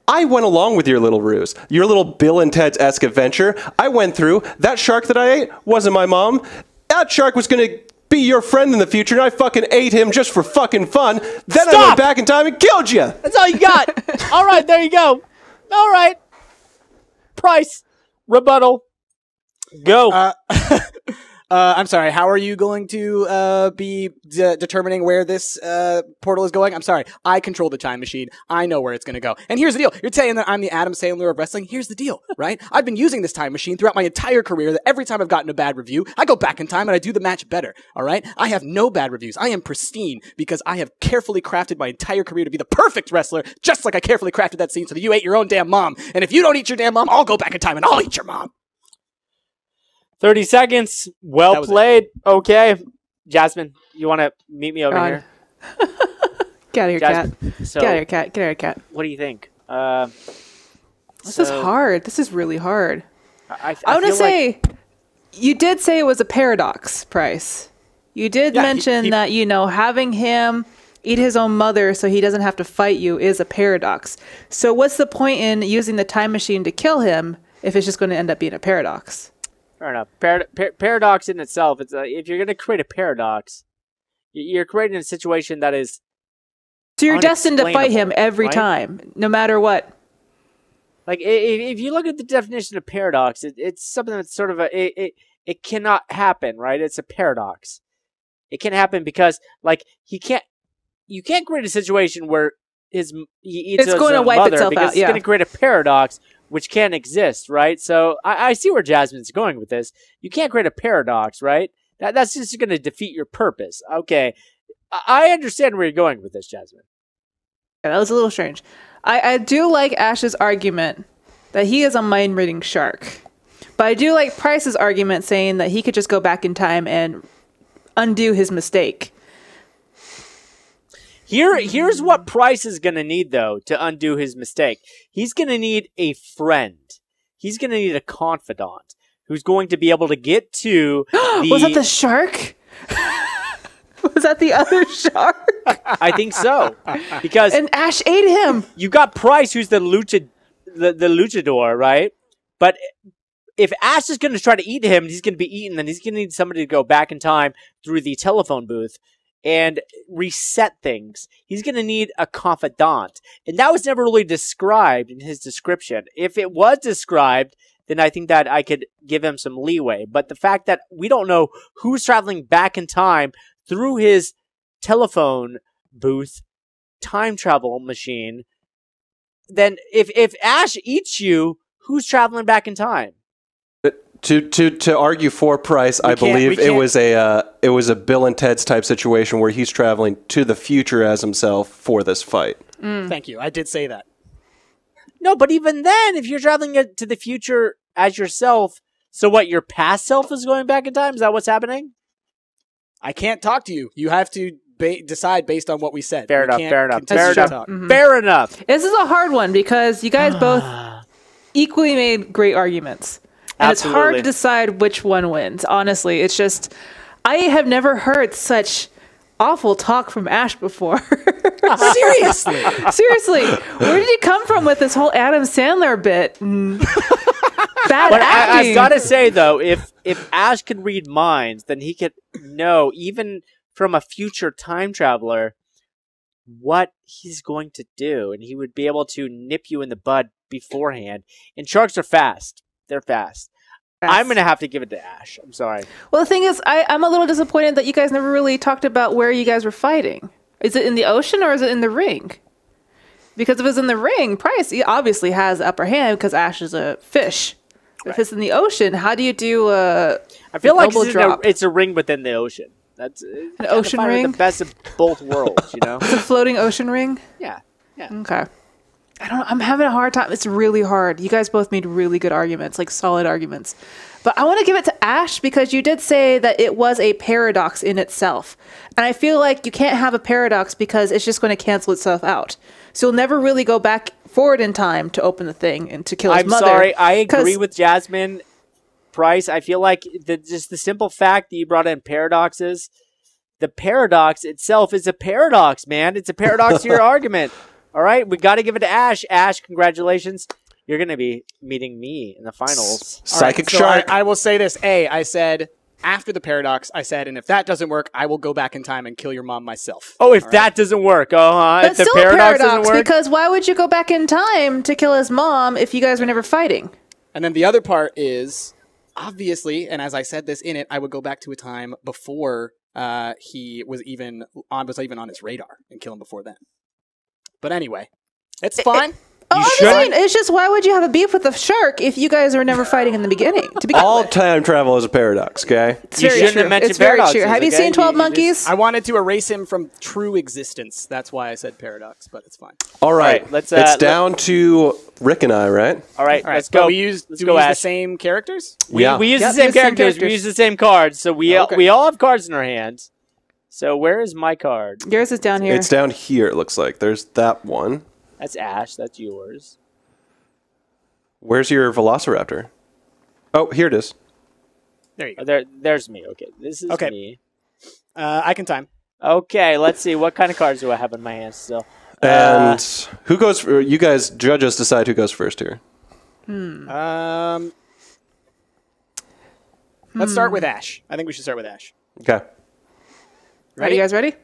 I went along with your little ruse, your little Bill and Ted's-esque adventure. I went through. That shark that I ate wasn't my mom. That shark was going to be your friend in the future, and I fucking ate him just for fucking fun. Then I went back in time and killed you. That's all you got. All right, there you go. All right. Price. Rebuttal. Go. I'm sorry. How are you going to be determining where this portal is going? I'm sorry. I control the time machine. I know where it's going to go. And here's the deal. You're saying that I'm the Adam Sandler of wrestling. Here's the deal, right? I've been using this time machine throughout my entire career. That every time I've gotten a bad review, I go back in time and I do the match better. All right? I have no bad reviews. I am pristine because I have carefully crafted my entire career to be the perfect wrestler, just like I carefully crafted that scene so that you ate your own damn mom. And if you don't eat your damn mom, I'll go back in time and I'll eat your mom. 30 seconds. Well played. Okay. Jasmine, you want to meet me over here? Get out of here, Jasmine, cat. so Get out of here, cat. Get out of here, cat. what do you think? This is hard. This is really hard. I want to feel say, you did say it was a paradox, Price. You did mention that, having him eat his own mother so he doesn't have to fight you is a paradox. So what's the point in using the time machine to kill him if it's just going to end up being a paradox? Fair enough. Paradox in itself, it's if you're going to create a paradox, you're creating a situation that is so you're destined to fight him every time, no matter what. Like, if you look at the definition of paradox, it's something that's sort of it cannot happen, right? It's a paradox. It can't happen because, like, you can't create a situation where he eats his going to own wipe mother itself because out, it's going to create a paradox which can't exist, right? So I see where Jasmine's going with this. You can't create a paradox, right? That's just going to defeat your purpose. Okay. I understand where you're going with this, Jasmine. Yeah, that was a little strange. I do like Ash's argument that he is a mind-reading shark. But I do like Price's argument saying that he could just go back in time and undo his mistake. Here's what Price is going to need, though, to undo his mistake. He's going to need a friend. He's going to need a confidant who's going to be able to get to the... Was that the shark? Was that the other shark? I think so. Because and Ash ate him. You got Price, who's the luchador, right? But if Ash is going to try to eat him, he's going to be eaten, then he's going to need somebody to go back in time through the telephone booth and reset things. He's going to need a confidant. And that was never really described in his description. If it was described, then I think that I could give him some leeway. But the fact that we don't know who's traveling back in time through his telephone booth time travel machine, then if Ash eats you, who's traveling back in time? To argue for Price, I believe it was a Bill and Ted's type situation where he's traveling to the future as himself for this fight. Thank you. I did say that. No, but even then, if you're traveling to the future as yourself, so what, your past self is going back in time? Is that what's happening? I can't talk to you. You have to decide based on what we said. Fair enough. Mm-hmm. Fair enough. This is a hard one because you guys both equally made great arguments. And It's hard to decide which one wins. Honestly, it's just, I have never heard such awful talk from Ash before. Seriously. Seriously. Where did he come from with this whole Adam Sandler bit? Bad but acting. I've got to say, though, if Ash could read minds, then he could know, even from a future time traveler, what he's going to do. And he would be able to nip you in the bud beforehand. And sharks are fast. They're fast. I'm going to have to give it to Ash. I'm sorry. Well, the thing is, I'm a little disappointed that you guys never really talked about where you guys were fighting. Is it in the ocean or is it in the ring? Because if it's in the ring, Price obviously has the upper hand because Ash is a fish. Right. If it's in the ocean, how do you do I feel like it's a ring within the ocean. That's an ocean ring? The best of both worlds, you know? It's a floating ocean ring? Yeah. Okay. I'm having a hard time. It's really hard. You guys both made really good arguments, like solid arguments. But I want to give it to Ash because you did say that it was a paradox in itself. And I feel like you can't have a paradox because it's just going to cancel itself out. So you'll never really go back forward in time to open the thing and to kill his I'm mother. sorry. I agree 'Cause- with Jasmine Price. I feel like just the simple fact that you brought in paradoxes, the paradox itself is a paradox, man. It's a paradox to your argument. All right, we got to give it to Ash. Ash, congratulations. You're going to be meeting me in the finals. Psychic So shark. I will say this. I said after the paradox, I said, and if that doesn't work, I will go back in time and kill your mom myself. Oh, if that doesn't work, But if the still a paradox doesn't paradox work, because why would you go back in time to kill his mom if you guys were never fighting? And then the other part is, obviously, and as I said this in it, I would go back to a time before he was even on his radar and kill him before then. But anyway, it's fine. I'm just saying, it's just why would you have a beef with the shark if you guys were never fighting in the beginning? To begin All with. time travel is a paradox, okay? It's You very shouldn't true. have mentioned It's very paradoxes, true. Have you okay? seen 12 You Monkeys? I wanted to erase him from true existence. That's why I said paradox, but it's fine. All right. right, let's, it's down to Rick and I, right? all right, All right, let's go. But we use Let's do go, we use the Ash. same characters? We Yeah. use Yep, the same use the same characters. We characters. use the same cards. So we Okay. we all have cards in our hands. So where is my card? Yours is down here. It's down here, it looks like. There's that one. That's Ash. That's yours. Where's your Velociraptor? Oh, here it is. There you go. Oh, there's me. Okay, this is Okay. me. I can time. Okay, let's see. What kind of cards do I have in my hands still? And who goes? You guys, judges, decide who goes first here. Let's start with Ash. I think we should start with Ash. Okay. Are Ready? you guys ready?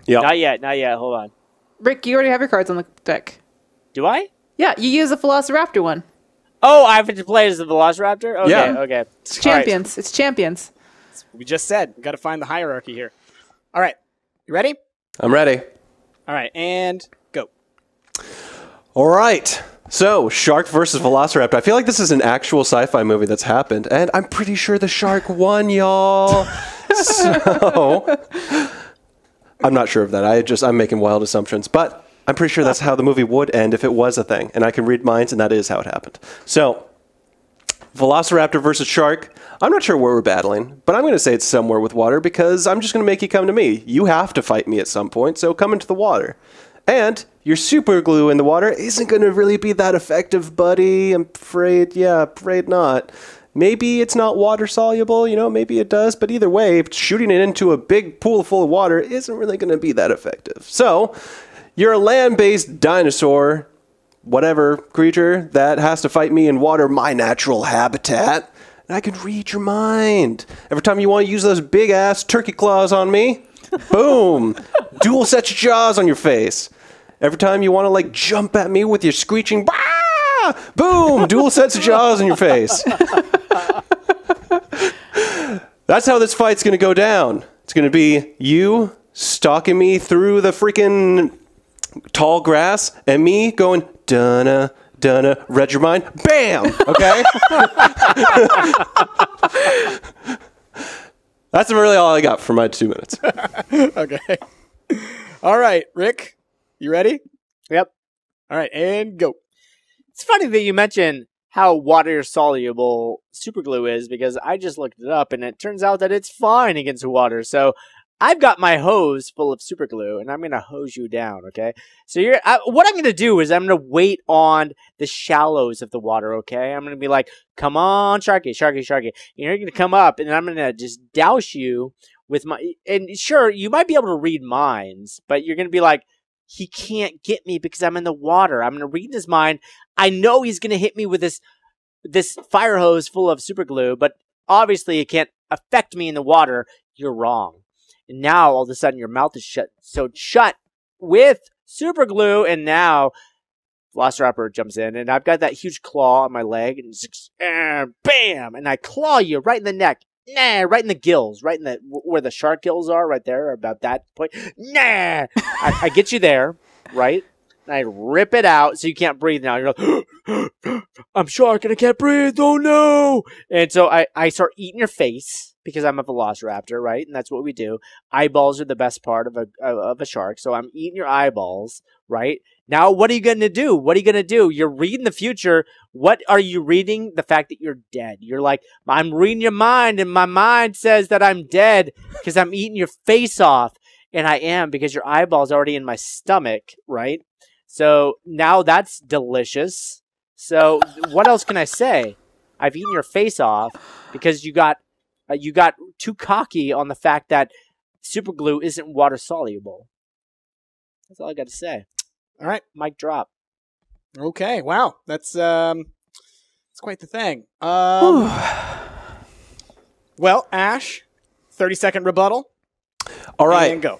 Yeah. Not yet. Not yet. Hold on. Rick, you already have your cards on the deck. Do I? Yeah, you use the Velociraptor one. Oh, I have to play as the Velociraptor? Okay, Yeah. okay. It's champions. It's champions. We just said we got to find the hierarchy here. All right, you ready? I'm ready. All right, and go. All right. So, shark versus Velociraptor. I feel like this is an actual sci-fi movie that's happened, and I'm pretty sure the shark won, y'all. So, I'm not sure of that. I'm making wild assumptions, but I'm pretty sure that's how the movie would end if it was a thing, and I can read minds, and that is how it happened. So, Velociraptor versus shark. I'm not sure where we're battling, but I'm going to say it's somewhere with water because I'm just going to make you come to me. You have to fight me at some point, so come into the water. And your super glue in the water isn't going to really be that effective, buddy. I'm afraid, afraid not. Maybe it's not water soluble, maybe it does, but either way, shooting it into a big pool full of water isn't really going to be that effective. So, you're a land-based dinosaur, whatever creature that has to fight me in water, my natural habitat. And I can read your mind. Every time you want to use those big-ass turkey claws on me, boom, dual sets of jaws on your face. Every time you want to, jump at me with your screeching, bah! Boom, dual sets of jaws on your face. That's how this fight's going to go down. It's going to be you stalking me through the freaking tall grass and me going, dunna, dunna, read your mind, bam, okay? That's really all I got for my 2 minutes. Okay. All right, Rick, you ready? Yep. All right, and go. It's funny that you mention how water soluble superglue is because I just looked it up and it turns out that it's fine against water. So I've got my hose full of superglue and I'm going to hose you down, okay? So what I'm going to do is I'm going to wait on the shallows of the water, okay? I'm going to be like, come on, Sharky, Sharky, Sharky. You're going to come up and I'm going to just douse you with my... And sure, you might be able to read minds, but you're going to be like, he can't get me because I'm in the water. I'm going to read his mind. I know he's going to hit me with this fire hose full of superglue, but obviously it can't affect me in the water. You're wrong. And now all of a sudden your mouth is shut with superglue, and now Velociraptor jumps in, and I've got that huge claw on my leg, and just, bam, and I claw you right in the neck. Nah, right in the gills, right in the where the shark gills are, right there, about that point. Nah, I get you there, right? And I rip it out so you can't breathe now. You're like, I'm shark and I can't breathe. Oh no! And so I start eating your face because I'm a Velociraptor, right? And that's what we do. Eyeballs are the best part of a shark, so I'm eating your eyeballs, right? Now, what are you going to do? What are you going to do? You're reading the future. What are you reading? The fact that you're dead. You're like, I'm reading your mind, and my mind says that I'm dead because I'm eating your face off. And I am because your eyeball's already in my stomach, right? So now that's delicious. So what else can I say? I've eaten your face off because you got too cocky on the fact that super glue isn't water soluble. That's all I got to say. All right. Mic drop. Okay. Wow. That's quite the thing. Well, Ash, 30-second rebuttal. All right. And go.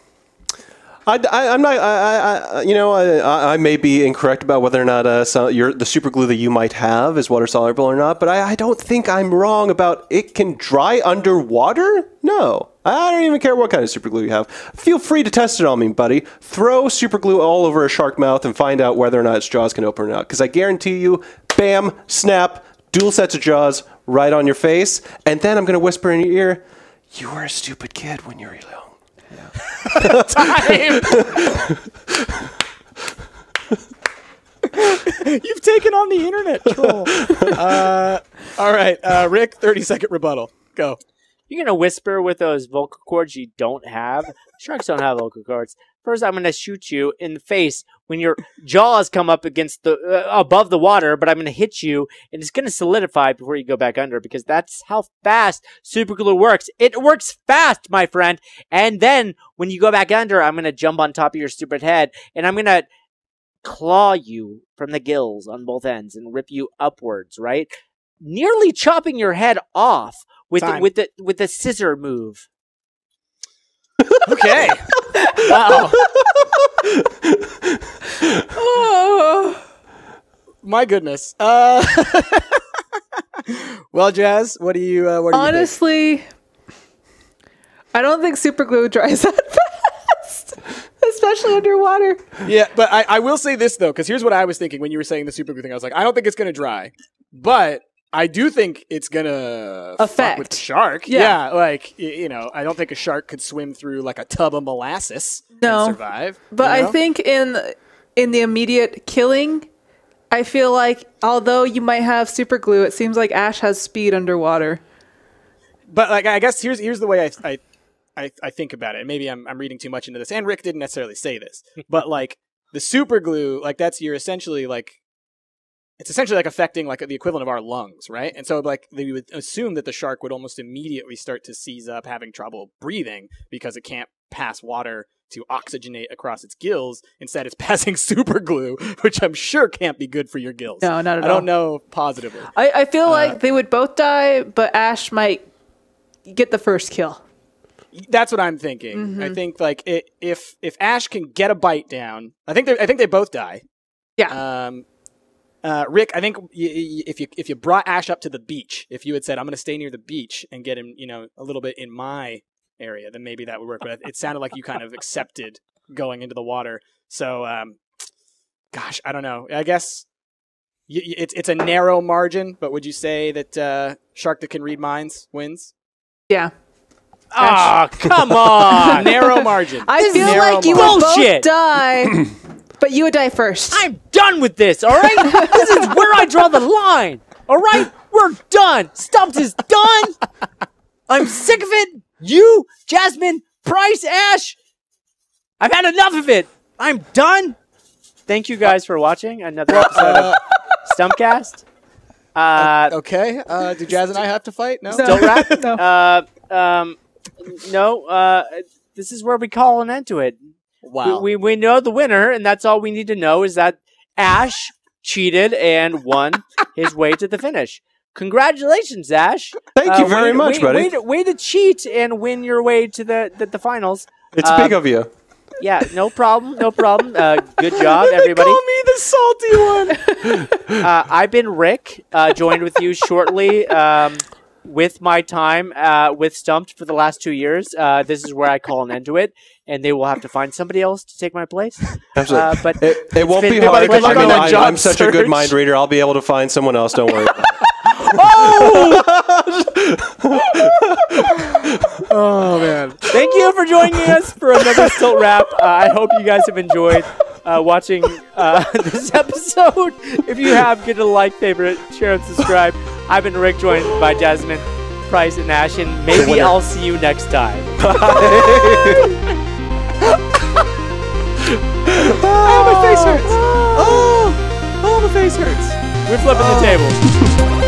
I'm not. I may be incorrect about whether or not the super glue that you might have is water soluble or not, but I don't think I'm wrong about it can dry underwater. No, I don't even care what kind of super glue you have. Feel free to test it on me, buddy. Throw super glue all over a shark mouth and find out whether or not its jaws can open or not. Because I guarantee you, bam, snap, dual sets of jaws right on your face, and then I'm going to whisper in your ear, "You were a stupid kid when you were young." Time. You've taken on the internet, troll. All right, Rick, 30-second rebuttal. Go. You're gonna whisper with those vocal cords you don't have. Sharks don't have vocal cords. First, I'm gonna shoot you in the face when your jaws come up against the above the water, but I'm gonna hit you, and it's gonna solidify before you go back under because that's how fast super glue works. It works fast, my friend. And then when you go back under, I'm gonna jump on top of your stupid head, and I'm gonna claw you from the gills on both ends and rip you upwards, right? Nearly chopping your head off with the scissor move. Okay. Wow. Oh. My goodness. Well, Jazz, what do you think? Honestly, I don't think super glue dries that fast, especially underwater. Yeah, but I will say this, though, because here's what I was thinking when you were saying the super glue thing. I was like, I don't think it's going to dry, but I do think it's going to fuck with the shark. Yeah, like, I don't think a shark could swim through like a tub of molasses and survive. But I think in the immediate killing, I feel like although you might have super glue, it seems like Ash has speed underwater. But like, I guess here's the way I think about it. Maybe I'm reading too much into this, and Rick didn't necessarily say this, but like the super glue, like it's essentially like affecting like the equivalent of our lungs, right? And so like they would assume that the shark would almost immediately start to seize up, having trouble breathing because it can't pass water to oxygenate across its gills. Instead, it's passing super glue, which I'm sure can't be good for your gills. No, not at all. I don't know positively. I feel like they would both die, but Ash might get the first kill. That's what I'm thinking. Mm-hmm. I think like if Ash can get a bite down, I think they both die. Yeah. Rick, I think if you brought Ash up to the beach, if you had said, I'm going to stay near the beach and get him, a little bit in my area, then maybe that would work. But it sounded like you kind of accepted going into the water. So, gosh, I don't know. I guess it's a narrow margin, but would you say that shark that can read minds wins? Yeah. Oh, come on. Narrow margin. I feel like you would both die. But you would die first. I'm done with this, all right? This is where I draw the line, all right? We're done. Stumped is done. I'm sick of it. You, Jasmine, Price, Ash, I've had enough of it. I'm done. Thank you guys for watching another episode of Stumpcast. Okay. Do Jazz and I have to fight? No? Still wrap? No. No. This is where we call an end to it. Wow. We know the winner, and that's all we need to know is that Ash cheated and won his way to the finish. Congratulations, Ash. Thank you very much, buddy. Way to cheat and win your way to the finals. It's big of you. Yeah, no problem. No problem. Good job, everybody. Call me the salty one. I've been Rick, joined with you shortly with my time with Stumped for the last 2 years. This is where I call an end to it, and they will have to find somebody else to take my place. Absolutely. But it won't be hard. I'm such a good mind reader. I'll be able to find someone else. Don't worry. Oh, man. Thank you for joining us for another Stilt Wrap. I hope you guys have enjoyed watching this episode. If you have, give it a like, favorite, share, and subscribe. I've been Rick, joined by Jasmine, Price, and Ash, and maybe I'll see you next time. Oh, my face hurts. Oh, my face hurts. We're flipping the table.